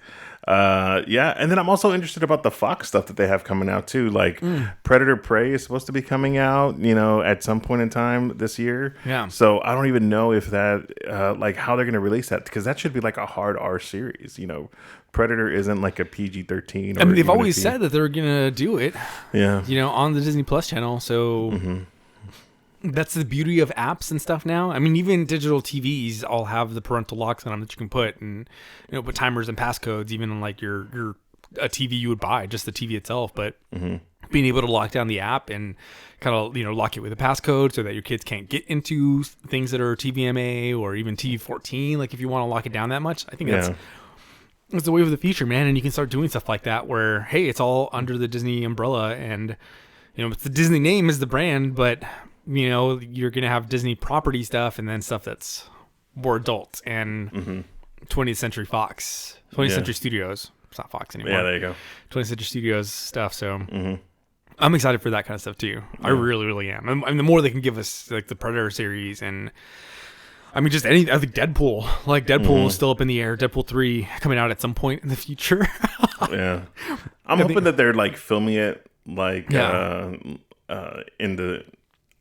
And then I'm also interested about the Fox stuff that they have coming out too. Like Predator Prey is supposed to be coming out, at some point in time this year. Yeah. So I don't even know if that, like how they're going to release that, because that should be like a hard R series. Predator isn't like a PG-13. They've always said that they're going to do it. Yeah. On the Disney Plus channel. So that's the beauty of apps and stuff now. Even digital TVs all have the parental locks on them that you can put, and put timers and passcodes, even on like your a TV you would buy, just the TV itself. But being able to lock down the app and kind of lock it with a passcode so that your kids can't get into things that are TVMA or even TV-14. Like if you want to lock it down that much, I think that's the wave of the future, man. And you can start doing stuff like that where, hey, it's all under the Disney umbrella, and it's the Disney name is the brand, but you're going to have Disney property stuff and then stuff that's more adult and 20th Century Fox, 20th Century Studios. It's not Fox anymore. Yeah, there you go. 20th Century Studios stuff. So I'm excited for that kind of stuff too. Yeah. I really, really am. And the more they can give us, like the Predator series and just I think Deadpool. Like Deadpool is still up in the air. Deadpool 3 coming out at some point in the future. I'm hoping that they're like filming it like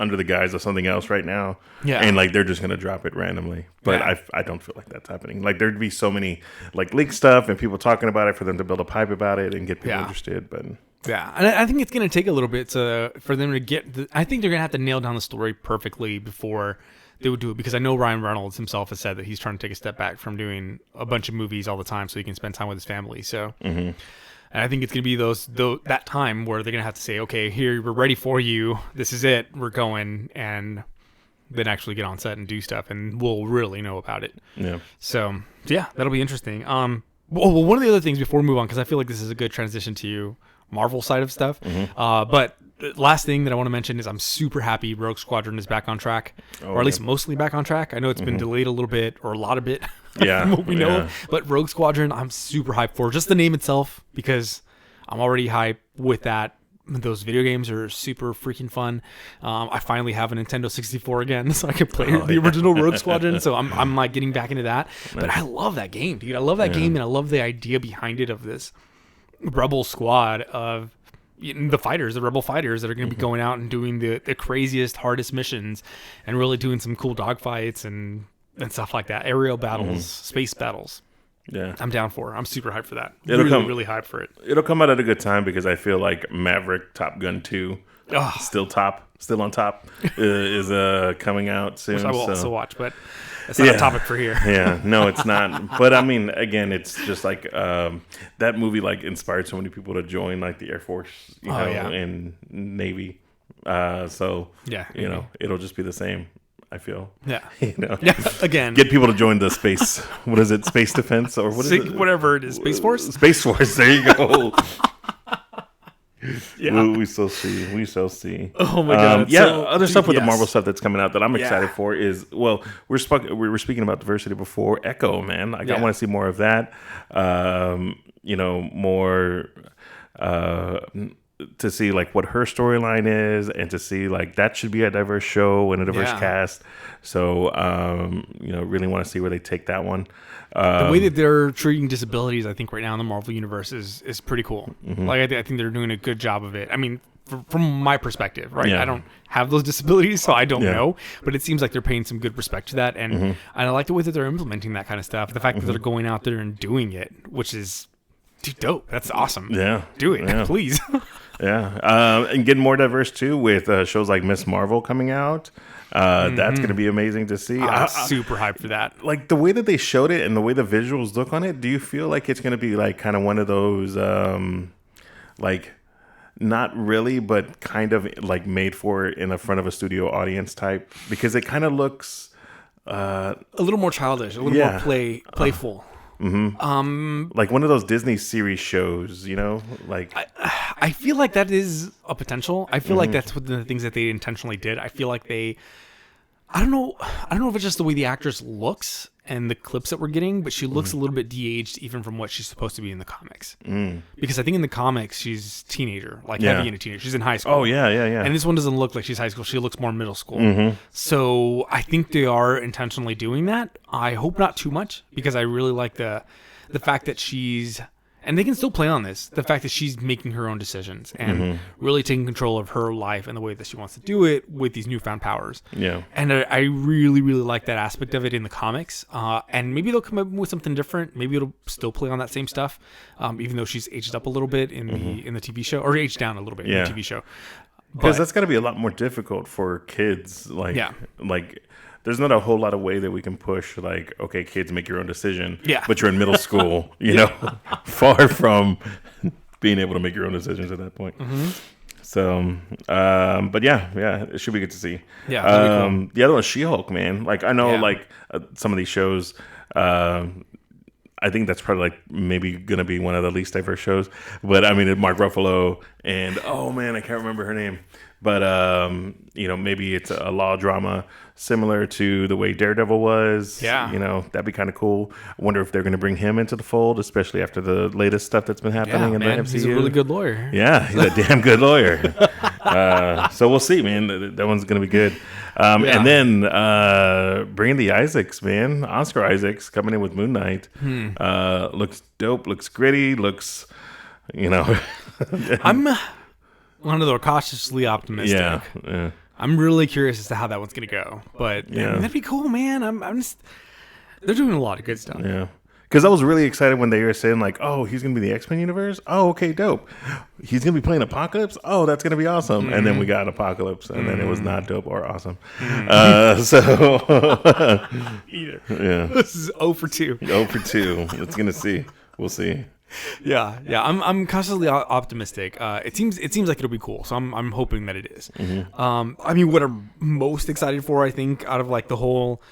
under the guise of something else right now. Yeah. And like they're just going to drop it randomly. But I don't feel like that's happening. Like there'd be so many like leaked stuff and people talking about it for them to build a hype about it and get people interested. But and I think it's going to take a little bit for them to get I think they're going to have to nail down the story perfectly before they would do it, because I know Ryan Reynolds himself has said that he's trying to take a step back from doing a bunch of movies all the time so he can spend time with his family. So and I think it's going to be that time where they're going to have to say, okay, here, we're ready for you. This is it. We're going. And then actually get on set and do stuff. And we'll really know about it. Yeah. So, that'll be interesting. Well, one of the other things before we move on, because I feel like this is a good transition to Marvel side of stuff. But the last thing that I want to mention is I'm super happy Rogue Squadron is back on track. Or at least mostly back on track. I know it's been delayed a little bit, or a lot of it. From what we know. But Rogue Squadron, I'm super hyped for just the name itself, because I'm already hyped with that. Those video games are super freaking fun. I finally have a Nintendo 64 again, so I can play the original Rogue Squadron. So I'm like getting back into that. But I love that game, dude. I love that game, and I love the idea behind it of this rebel squad of the rebel fighters that are going to be going out and doing the craziest, hardest missions, and really doing some cool dogfights and stuff like that. Aerial battles, space battles. Yeah, I'm down for it. I'm super hyped for that. It'll really hyped for it. It'll come out at a good time because I feel like Maverick Top Gun 2 still on top is coming out soon. Which I will also watch, but it's not a topic for here. Yeah, no, it's not. But I mean, again, it's just like that movie like inspired so many people to join like the Air Force, and Navy. So it'll just be the same. I feel. Yeah. Yeah. Again. Get people to join the space. What is it? Space Defense or what is it? Whatever it is. Space Force? Space Force. There you go. Yeah. We shall see. We shall see. Oh my God. Other stuff with the Marvel stuff that's coming out that I'm excited for is, we were speaking about diversity before. Echo, man. I want to see more of that. More to see like what her storyline is, and to see like that should be a diverse show and a diverse cast. So really want to see where they take that one. The way that they're treating disabilities, I think right now in the Marvel universe is pretty cool. Like I think they're doing a good job of it. I mean, from my perspective, right? I don't have those disabilities, so I don't know. But it seems like they're paying some good respect to that, and I like the way that they're implementing that kind of stuff. The fact that they're going out there and doing it, which is dope. That's awesome. Yeah, do it, please. And getting more diverse too with shows like Miss Marvel coming out. That's going to be amazing to see. I'm super hyped for that. Like the way that they showed it and the way the visuals look on it, do you feel like it's going to be like kind of one of those like not really, but kind of like made for in the front of a studio audience type? Because it kind of looks a little more childish, a little more playful. Like one of those Disney series shows, like I feel like that is a potential. I feel like that's one of the things that they intentionally did. I feel like I don't know if it's just the way the actress looks and the clips that we're getting, but she looks a little bit de-aged even from what she's supposed to be in the comics. Because I think in the comics she's teenager, like heavy into teenager. She's in high school. Oh yeah. And this one doesn't look like she's high school. She looks more middle school. So I think they are intentionally doing that. I hope not too much, because I really like the fact that she's, and they can still play on this, the fact that she's making her own decisions and really taking control of her life and the way that she wants to do it with these newfound powers. Yeah. And I really, really like that aspect of it in the comics. And maybe they'll come up with something different. Maybe it'll still play on that same stuff, even though she's aged up a little bit in the TV show, or aged down a little bit in the TV show. Because that's got to be a lot more difficult for kids. Like there's not a whole lot of way that we can push, like, okay, kids, make your own decision. Yeah. But you're in middle school, far from being able to make your own decisions at that point. So, but it should be good to see. Yeah. Really cool. The other one, She-Hulk, man. Like, I know, some of these shows, I think that's probably like maybe going to be one of the least diverse shows. But I mean, Mark Ruffalo and, oh man, I can't remember her name. But, maybe it's a law drama similar to the way Daredevil was. Yeah. That'd be kind of cool. I wonder if they're going to bring him into the fold, especially after the latest stuff that's been happening in the MCU. He's a really good lawyer. Yeah, he's a damn good lawyer. So we'll see, man. That one's going to be good. And then bringing the Isaacs, man. Oscar Isaacs coming in with Moon Knight. Looks dope, looks gritty, looks, I'm one of the cautiously optimistic. Yeah. I'm really curious as to how that one's going to go. But that'd be cool, man. I'm just, they're doing a lot of good stuff. Yeah. Because I was really excited when they were saying, like, oh, he's going to be the X-Men universe? Oh, okay, dope. He's going to be playing Apocalypse? Oh, that's going to be awesome. And then we got Apocalypse, and then it was not dope or awesome. Either. Yeah. This is 0 for 2. 0 for 2. It's going to see. We'll see. Yeah. I'm cautiously optimistic. It seems like it'll be cool, so I'm hoping that it is. I mean, what I'm most excited for, I think, out of like the whole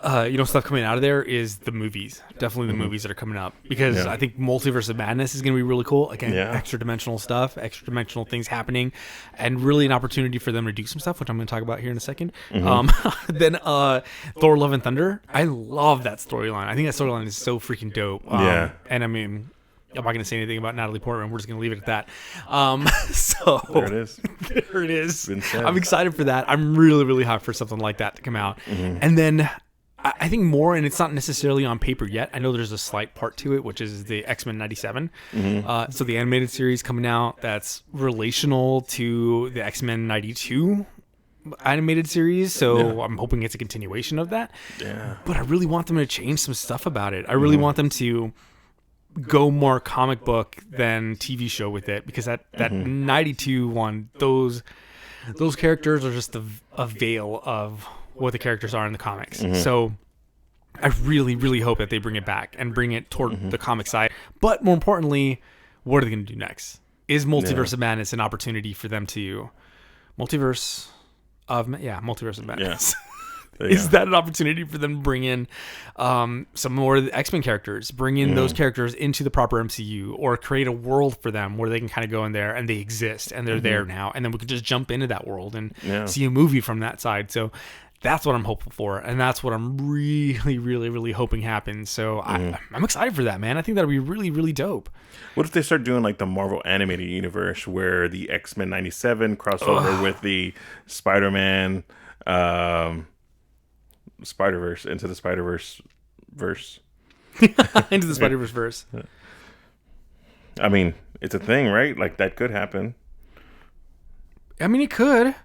stuff coming out of there is the movies. Definitely the movies that are coming up, because I think Multiverse of Madness is going to be really cool. Again, extra dimensional stuff, extra dimensional things happening, and really an opportunity for them to do some stuff, which I'm going to talk about here in a second. Then Thor: Love and Thunder. I love that storyline. I think that storyline is so freaking dope. And I mean, I'm not going to say anything about Natalie Portman. We're just going to leave it at that. So There it is. there it is. Been said. I'm excited for that. I'm really, really hyped for something like that to come out. And then I think more, and it's not necessarily on paper yet. I know there's a slight part to it, which is the X-Men 97. So the animated series coming out that's relational to the X-Men 92 animated series. So I'm hoping it's a continuation of that. Yeah. But I really want them to change some stuff about it. I really want them to go more comic book than TV show with it, because that 92 one, those characters are just a veil of what the characters are in the comics. So I really, really hope that they bring it back and bring it toward the comic side. But more importantly, what are they going to do next? Is Multiverse of Madness an opportunity for them to Multiverse of Madness? Is that an opportunity for them to bring in some more of the X-Men characters, bring in those characters into the proper MCU, or create a world for them where they can kind of go in there and they exist and they're there now, and then we can just jump into that world and see a movie from that side. So that's what I'm hopeful for, and that's what I'm really, really, really hoping happens. So I'm excited for that, man. I think that'll be really, really dope. What if they start doing like the Marvel animated universe, where the X-Men 97 crossover with the Spider-Man Spider-Verse into the Spider-Verse verse? Into the Spider-Verse verse. I mean, it's a thing, right? Like, that could happen. I mean, it could.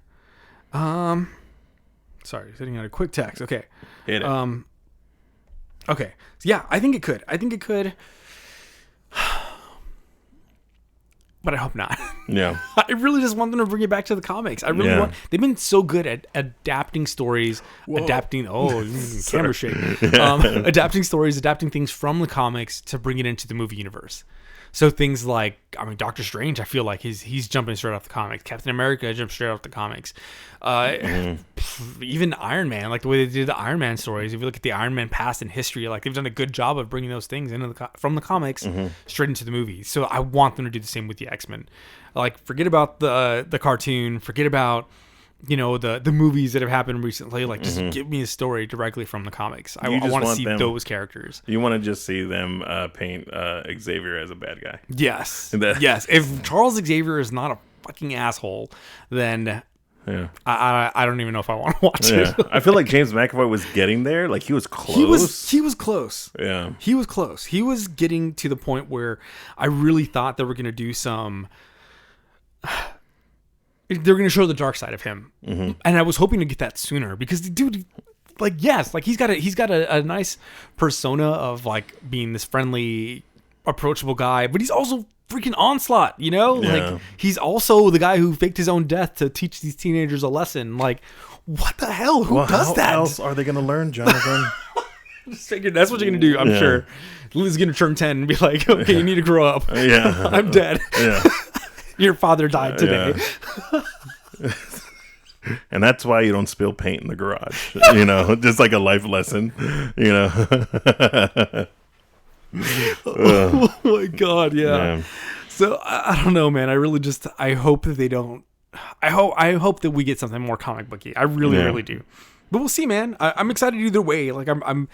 Sorry, sitting on a quick text. Okay. Hit it. Okay. So yeah, I think it could. But I hope not. Yeah. I really just want them to bring it back to the comics. I really want. They've been so good at adapting stories, adapting camera shake, adapting stories, adapting things from the comics to bring it into the movie universe. So things like, I mean, Doctor Strange, I feel like he's jumping straight off the comics. Captain America jumps straight off the comics. Even Iron Man, like the way they did the Iron Man stories. If you look at the Iron Man past and history, like they've done a good job of bringing those things into from the comics straight into the movies. So I want them to do the same with the X-Men. Like, forget about the cartoon. Forget about the movies that have happened recently. Like, just give me a story directly from the comics. I want to see those characters. You want to just see them paint Xavier as a bad guy. Yes. Yes. If Charles Xavier is not a fucking asshole, then I don't even know if I want to watch it. I feel like James McAvoy was getting there. Like, he was close. He was close. Yeah. He was close. He was getting to the point where I really thought they were going to do some... They're going to show the dark side of him. And I was hoping to get that sooner, because the dude, like, yes, like he's got a nice persona of like being this friendly, approachable guy, but he's also freaking Onslaught, like he's also the guy who faked his own death to teach these teenagers a lesson. Like, what the hell? Who does that? How else are they going to learn, Jonathan? Just figured that's what you're going to do. I'm sure Lily's going to turn 10 and be like, okay, you need to grow up. I'm dead. Your father died today. And that's why you don't spill paint in the garage. Just like a life lesson. Oh my God, yeah. So I don't know, man. I really I hope that they don't. I hope that we get something more comic booky. I really, really do. But we'll see, man. I'm excited either way. Like I'm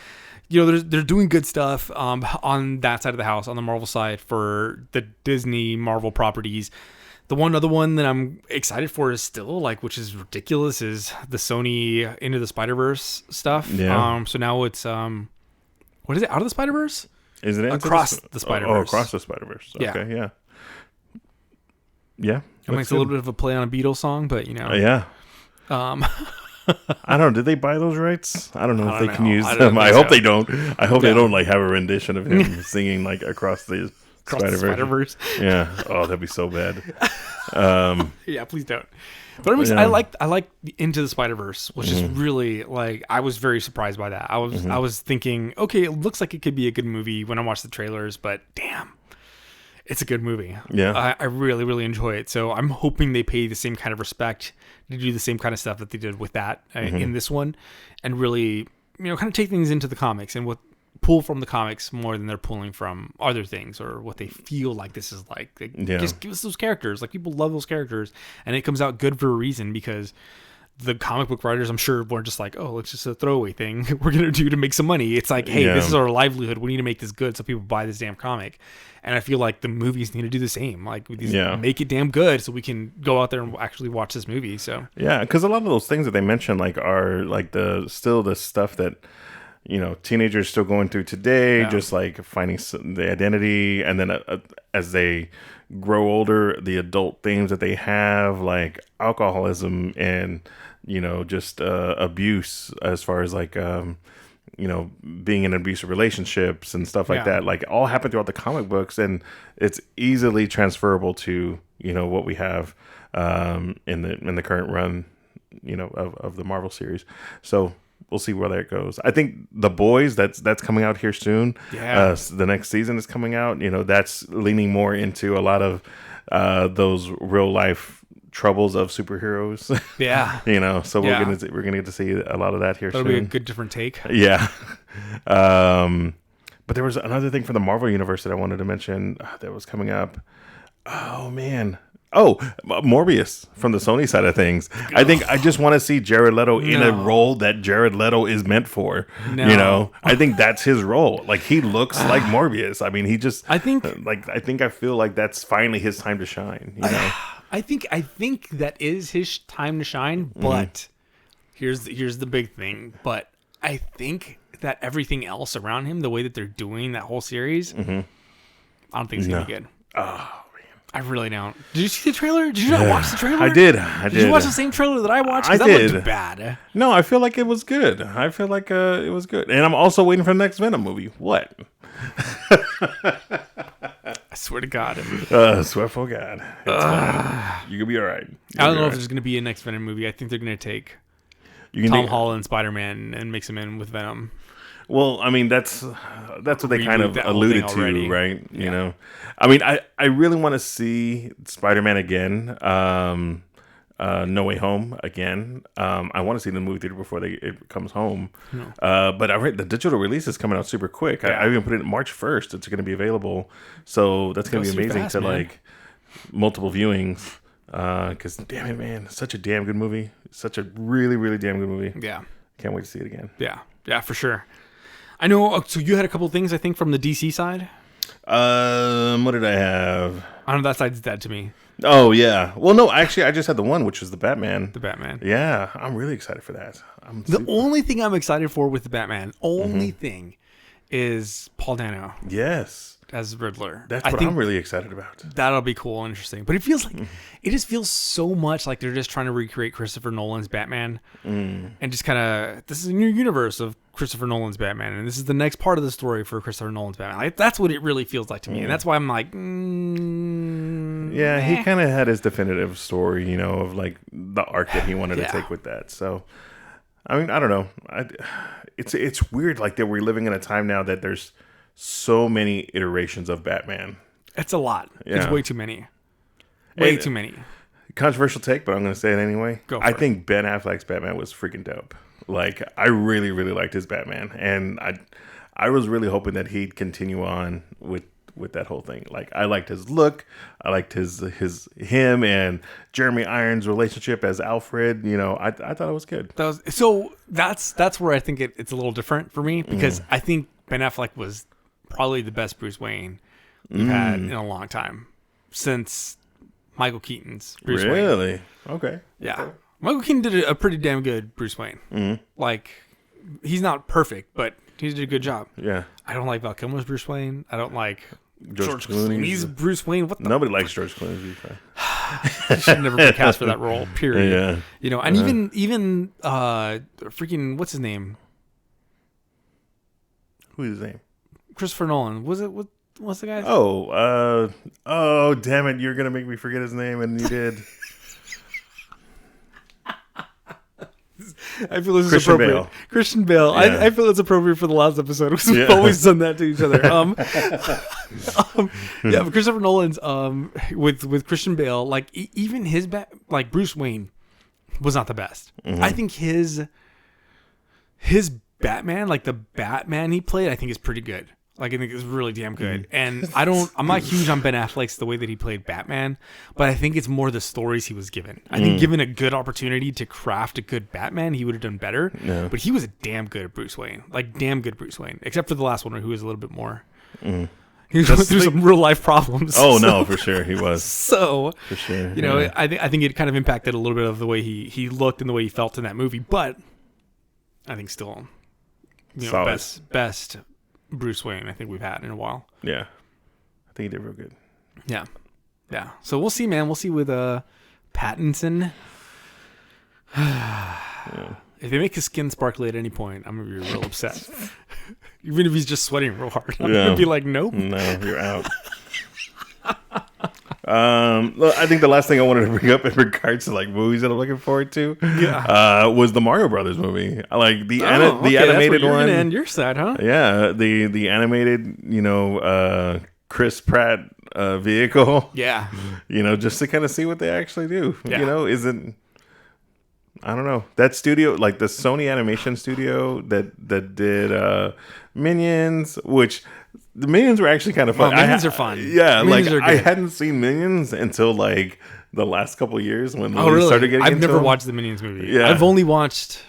they're doing good stuff on that side of the house, on the Marvel side, for the Disney Marvel properties. The one other one that I'm excited for is still, like, which is ridiculous, is the Sony Into the Spider-Verse stuff. Yeah. So now it's what is it? Out of the Spider-Verse? Is it Across the Spider-Verse? Oh, Across the Spider-Verse. Okay, yeah. I mean, it's a little bit of a play on a Beatles song, but Yeah. I don't know. Did they buy those rights? I don't know if they can use them. I hope they don't. I hope they don't like have a rendition of him singing like Across the Spider-Verse. Yeah. Oh, that'd be so bad. Yeah, please don't. But I like Into the Spider-Verse, which is really, like, I was very surprised by that. I was thinking, okay, it looks like it could be a good movie when I watched the trailers, but damn, it's a good movie. Yeah. I really, really enjoy it. So I'm hoping they pay the same kind of respect to do the same kind of stuff that they did with that in this one, and really, kind of take things into the comics and pull from the comics more than they're pulling from other things or what they feel like this is like. Just give us those characters. Like, people love those characters, and it comes out good for a reason, because the comic book writers, I'm sure, were just like, oh, it's just a throwaway thing we're going to do to make some money. It's like, hey, this is our livelihood. We need to make this good so people buy this damn comic. And I feel like the movies need to do the same. Like, make it damn good so we can go out there and actually watch this movie. So yeah, because a lot of those things that they mentioned like are like the stuff that, you know, teenagers still going through today, just like finding the identity, and then as they grow older, the adult themes that they have, like alcoholism and, you know, just abuse, as far as like you know, being in abusive relationships and stuff like that, like all happen throughout the comic books, and it's easily transferable to, you know, what we have in the current run, you know, of the Marvel series. So we'll see where that goes. I think The Boys, that's coming out here soon. Yeah. The next season is coming out. You know, that's leaning more into a lot of those real life troubles of superheroes. Yeah. You know, so we're gonna get to see a lot of that here soon. That'll be a good different take. Yeah. But there was another thing from the Marvel universe that I wanted to mention that was coming up. Oh man. Oh, Morbius from the Sony side of things. I think I just want to see Jared Leto in a role that Jared Leto is meant for. No. You know, I think that's his role. Like, he looks like Morbius. I mean, he just. I feel like that's finally his time to shine. You know, I think that is his time to shine. But here's the big thing. But I think that everything else around him, the way that they're doing that whole series, I don't think it's gonna be good. Oh. I really don't. Did you see the trailer? Did you not watch the trailer? I did. Did you watch the same trailer that I watched? I did. That looked bad. No, I feel like it was good. I feel like it was good. And I'm also waiting for the next Venom movie. What? I swear to God. Swear for God. It's fine. You could be all right. I don't know if there's going to be a next Venom movie. I think they're going to take Tom Holland Spider-Man and mix him in with Venom. Well, I mean, that's what they kind of alluded to, right? You know, I mean, I really want to see Spider-Man again, No Way Home again. I want to see the movie theater before it comes home. But I read the digital release is coming out super quick. Yeah. I even put it in March 1st. It's going to be available, so that's going to be amazing to like multiple viewings. Because damn it, man, such a damn good movie. Such a really, really damn good movie. Yeah, can't wait to see it again. Yeah, for sure. I know. So you had a couple things, I think, from the DC side. What did I have? I don't know. That side's dead to me. Oh yeah. Well, no, actually, I just had the one, which was the Batman. The Batman. Yeah, I'm really excited for that. The only thing I'm excited for with the Batman, thing, is Paul Dano. Yes. As Riddler. That's what I'm really excited about. That'll be cool and interesting. But it feels like it just feels so much like they're just trying to recreate Christopher Nolan's Batman. And just kind of, this is a new universe of Christopher Nolan's Batman, and this is the next part of the story for Christopher Nolan's Batman. Like, that's what it really feels like to me. And that's why I'm like, yeah, he kind of had his definitive story, you know, of like the arc that he wanted to take with that. So, I mean, I don't know. It's weird like that we're living in a time now that there's so many iterations of Batman. It's a lot. Yeah. It's way too many. Way too many. Controversial take, but I'm going to say it anyway. I think Ben Affleck's Batman was freaking dope. Like, I really, really liked his Batman, and I was really hoping that he'd continue on with that whole thing. Like, I liked his look. I liked him and Jeremy Irons' relationship as Alfred. You know, I thought it was good. That's where I think it's a little different for me, because I think Ben Affleck was probably the best Bruce Wayne we've had in a long time, since Michael Keaton's Bruce Wayne. Really? Okay. Yeah. Okay. Michael Keaton did a pretty damn good Bruce Wayne. Like, he's not perfect, but he did a good job. Yeah. I don't like Val Kilmer's Bruce Wayne. I don't like George Clooney's Bruce Wayne. Nobody likes George Clooney. He should never be cast for that role, period. Yeah. You know, and even freaking, what's his name? Who's his name? Christopher Nolan. What's the guy? Oh, damn it. You're going to make me forget his name, and you did. I feel this is appropriate. Bale. Christian Bale. Yeah. I feel it's appropriate for the last episode, because we've always done that to each other. But Christopher Nolan's with Christian Bale, like even his like Bruce Wayne was not the best. I think his Batman, like the Batman he played, I think is pretty good. Like, I think it's really damn good. And I'm not huge on Ben Affleck's the way that he played Batman, but I think it's more the stories he was given. I think given a good opportunity to craft a good Batman, he would have done better. Yeah. But he was a damn good at Bruce Wayne. Like, damn good Bruce Wayne. Except for the last one where he was a little bit more. He was going through some real life problems. Oh, no, for sure. He was. So, for sure. You know, I think it kind of impacted a little bit of the way he looked and the way he felt in that movie. But I think still, you know, best Bruce Wayne I think we've had in a while. Yeah. I think he did real good. Yeah. Yeah. So we'll see, man. We'll see with Pattinson. Yeah. If they make his skin sparkly at any point, I'm going to be real upset. Even if he's just sweating real hard. I'm going to be like, nope. No, you're out. I think the last thing I wanted to bring up in regards to like movies that I'm looking forward to, was the Mario Brothers movie. Like the animated you're one. Gonna end your side, huh? Yeah, the animated, Chris Pratt vehicle. Yeah. Just to kind of see what they actually do. Yeah. I don't know, that studio, like the Sony Animation Studio that did Minions, which. The Minions were actually kind of fun. Minions are fun. Yeah, Minions like I hadn't seen Minions until like the last couple of years when we started getting I've into never them. watched the Minions movie. Yeah. I've only watched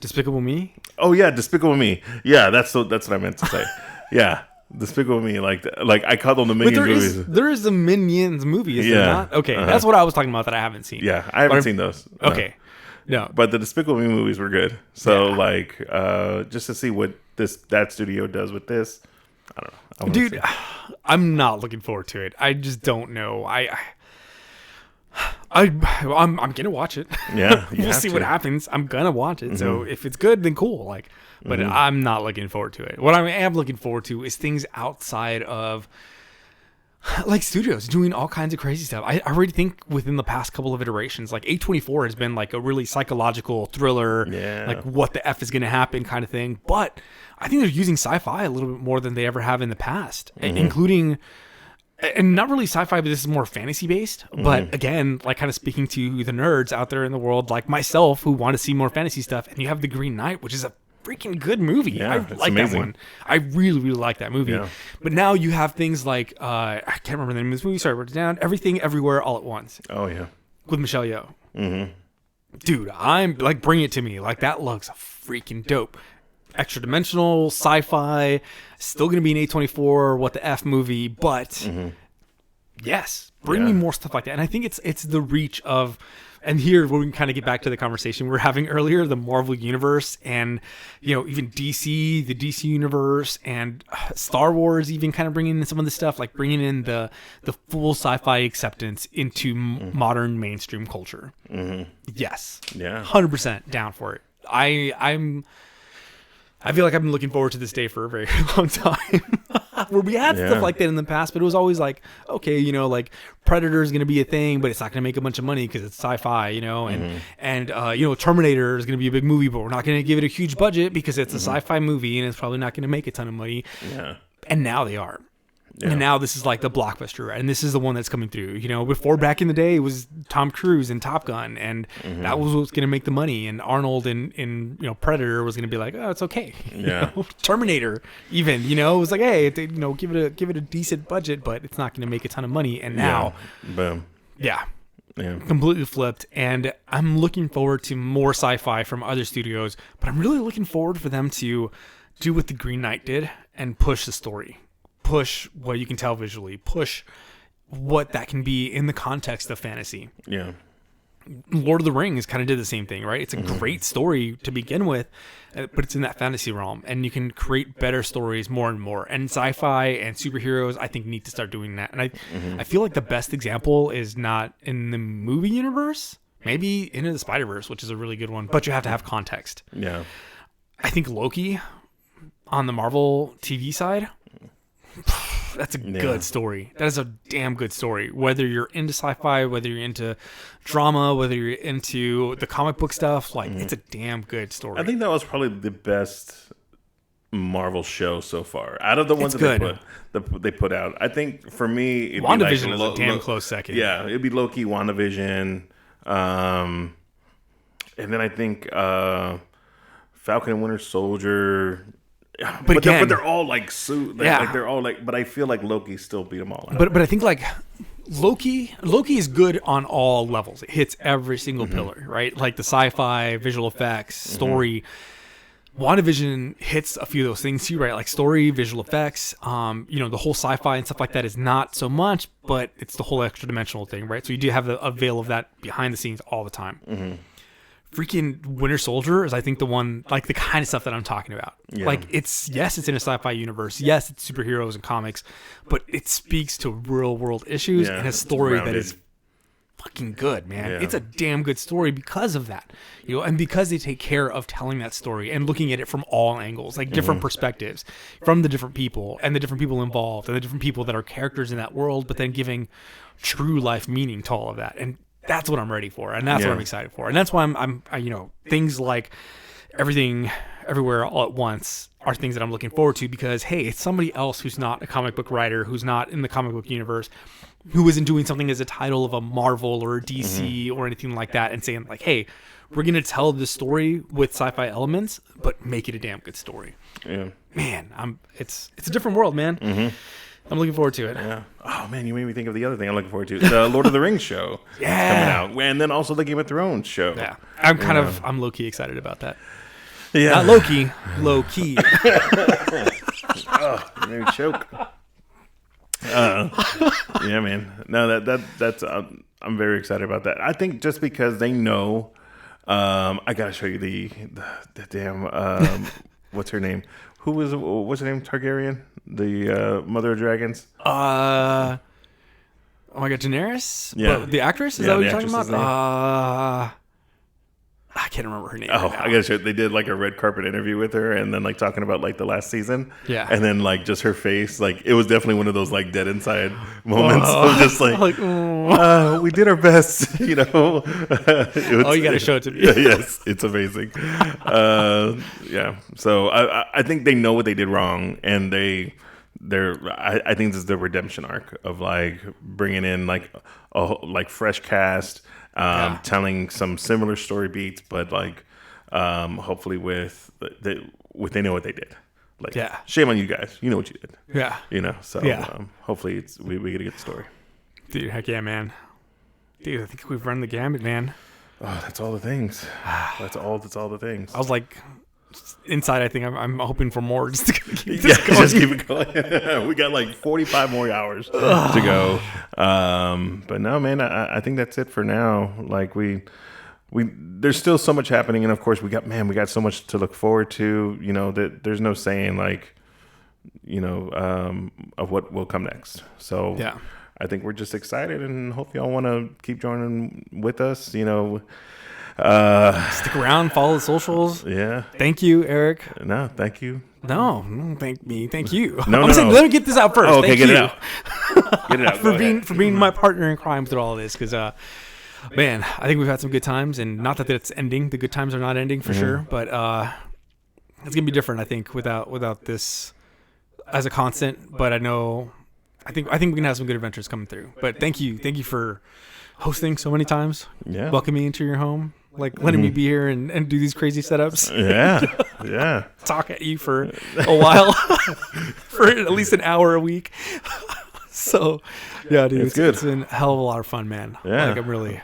Despicable Me. Oh yeah, Despicable Me. Yeah, that's what I meant to say. Yeah, Despicable Me. Like I call them the Minions movies. There is a Minions movie, is there not? Okay, that's what I was talking about that I haven't seen. Yeah, I haven't seen those. Okay. No. But the Despicable Me movies were good. So just to see what that studio does with this, I don't know. Dude, I'm not looking forward to it. I just don't know. I'm gonna watch it. Yeah, we'll see what happens. I'm gonna watch it. Mm-hmm. So if it's good, then cool. But I'm not looking forward to it. What I am looking forward to is things outside of like studios doing all kinds of crazy stuff. I already think within the past couple of iterations, like A24 has been like a really psychological thriller, like what the F is going to happen kind of thing. But I think they're using sci-fi a little bit more than they ever have in the past, including, and not really sci-fi, but this is more fantasy based. But again, like kind of speaking to the nerds out there in the world, like myself, who want to see more fantasy stuff. And you have The Green Knight, which is a freaking good movie. Yeah, I like that one. I really, really like that movie. Yeah. But now you have things like I can't remember the name of this movie. Sorry, I wrote it down. Everything, Everywhere, All at Once. Oh yeah, with Michelle Yeoh. Dude, I'm like, bring it to me. Like that looks freaking dope. Extra dimensional, sci-fi. Still gonna be an A24 what the F movie, but yes, bring me more stuff like that. And I think it's the reach of. And here we can kind of get back to the conversation we were having earlier, the Marvel universe and, even DC, the DC universe and Star Wars, even kind of bringing in some of the stuff, like bringing in the full sci-fi acceptance into modern mainstream culture. Yes. Yeah. 100% down for it. I feel like I've been looking forward to this day for a very long time. Where we had stuff like that in the past, but it was always like, okay, like Predator is going to be a thing, but it's not going to make a bunch of money because it's sci-fi, and Terminator is going to be a big movie, but we're not going to give it a huge budget because it's a sci-fi movie and it's probably not going to make a ton of money. Yeah. And now they are. Yeah. And now this is like the blockbuster, and this is the one that's coming through. Before back in the day, it was Tom Cruise and Top Gun, and that was what's going to make the money. And Arnold in Predator was going to be like, oh, it's okay. Yeah. Terminator, even it was like, hey, give it a decent budget, but it's not going to make a ton of money. And now, boom, yeah, completely flipped. And I'm looking forward to more sci-fi from other studios, but I'm really looking forward for them to do what the Green Knight did and push the story. Push what you can tell visually, push what that can be in the context of fantasy. Yeah. Lord of the Rings kind of did the same thing, right? It's a great story to begin with, but it's in that fantasy realm, and you can create better stories more and more. And sci-fi and superheroes, I think, need to start doing that. And I feel like the best example is not in the movie universe, maybe Into the Spider-Verse, which is a really good one, but you have to have context. Yeah. I think Loki on the Marvel TV side, that's a good story. That is a damn good story. Whether you're into sci-fi, whether you're into drama, whether you're into the comic book stuff, like it's a damn good story. I think that was probably the best Marvel show so far out of the ones that they put out. I think for me, it'd WandaVision be is a damn close second. Yeah, it'd be Loki, WandaVision, and then I think Falcon and Winter Soldier. but again, they're all like like they're all like. But I feel like Loki still beat them all out. But I think like Loki is good on all levels. It hits every single pillar, right? Like the sci-fi, visual effects, story. WandaVision hits a few of those things too, right? Like story, visual effects, the whole sci-fi and stuff like that is not so much, but it's the whole extra dimensional thing, right? So you do have a veil of that behind the scenes all the time. Freaking Winter Soldier is, I think, the one, like the kind of stuff that I'm talking about. Yeah. Like it's in a sci-fi universe. Yes, it's superheroes and comics, but it speaks to real world issues and a story that is fucking good, man. Yeah. It's a damn good story because of that, and because they take care of telling that story and looking at it from all angles, like different perspectives from the different people and the different people involved and the different people that are characters in that world, but then giving true life meaning to all of that. And that's what I'm ready for, and that's what I'm excited for, and that's why I'm things like Everything Everywhere All at Once are things that I'm looking forward to, because hey, it's somebody else who's not a comic book writer, who's not in the comic book universe, who isn't doing something as a title of a Marvel or a DC or anything like that, and saying like, hey, we're gonna tell this story with sci-fi elements, but make it a damn good story. Yeah, man, it's a different world, man. I'm looking forward to it. Yeah. Oh man, you made me think of the other thing I'm looking forward to. The Lord of the Rings show is coming out, and then also the Game of Thrones show. Yeah, I'm low key excited about that. Yeah, not low key, low key. Oh, you made me choke. Yeah, man. No, that's I'm very excited about that. I think just because they know, I gotta show you the damn what's her name? What's her name? Targaryen, the mother of dragons. Oh my god, Daenerys. Yeah, the actress. Is that what you're talking about? I can't remember her name. Oh, right now. I guess they did like a red carpet interview with her, and then like talking about like the last season. Yeah. And then like just her face, like it was definitely one of those like dead inside moments of just like we did our best, you know. You got to show it to me. Yes, it's amazing. Yeah. So I think they know what they did wrong, and I think this is the redemption arc of like bringing in like a fresh cast. Telling some similar story beats, but like hopefully they know what they did. Like, shame on you guys. You know what you did. Yeah. You know. So hopefully we get a good story. Dude, heck yeah, man. Dude, I think we've run the gambit, man. Oh, that's all the things. That's all the things. I was like, inside, I think I'm hoping for more just to keep this going. Just keep it going. We got like 45 more hours to go. But no, man, I think that's it for now. Like there's still so much happening, and of course we got so much to look forward to. You know, that there's no saying like, you know, of what will come next. So yeah, I think we're just excited, and hope y'all want to keep joining with us. You know. Stick around, follow the socials. Yeah. Thank you, Eric. No, thank you. No, thank me. Thank you. No, I'm saying, let me get this out first. Oh, okay, thank get you. it out. Get it out. for being my partner in crime through all of this, because man, I think we've had some good times, and not that it's ending. The good times are not ending for sure, but it's gonna be different. I think without this as a constant. But I think we can have some good adventures coming through. But thank you for hosting so many times. Yeah. Welcome me into your home. Like letting me be here and do these crazy setups. Yeah. Talk at you for a while, for at least an hour a week. So, yeah, dude, it's good. It's been a hell of a lot of fun, man. Yeah. Like I'm really.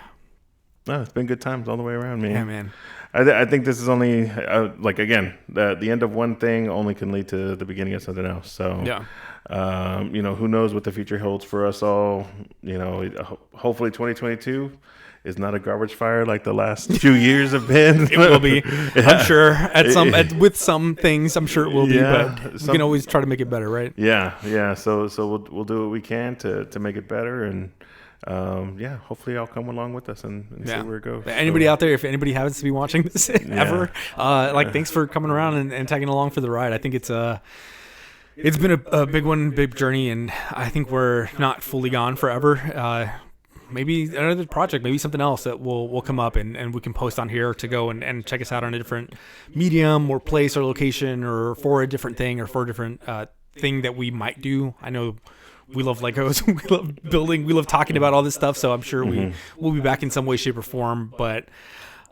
No, it's been good times all the way around, man. Yeah, man. I think this is only like again the end of one thing only can lead to the beginning of something else. So yeah. You know, who knows what the future holds for us all. You know, hopefully 2022 is not a garbage fire like the last few years have been. It will be, I'm sure. With some things, I'm sure it will be. But we can always try to make it better, right? Yeah. So we'll do what we can to make it better, and hopefully y'all come along with us and see where it goes. Anybody out there, if anybody happens to be watching this ever, thanks for coming around and tagging along for the ride. I think it's been a big one, big journey, and I think we're not fully gone forever. Maybe another project, maybe something else that will come up and we can post on here to go and check us out on a different medium or place or location, or for a different thing, or for a different thing that we might do. I know we love Legos, we love building, we love talking about all this stuff, so I'm sure we'll be back in some way, shape, or form. But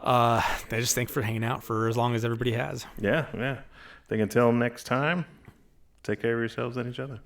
I just thanks for hanging out for as long as everybody has. Yeah. I think until next time, take care of yourselves and each other.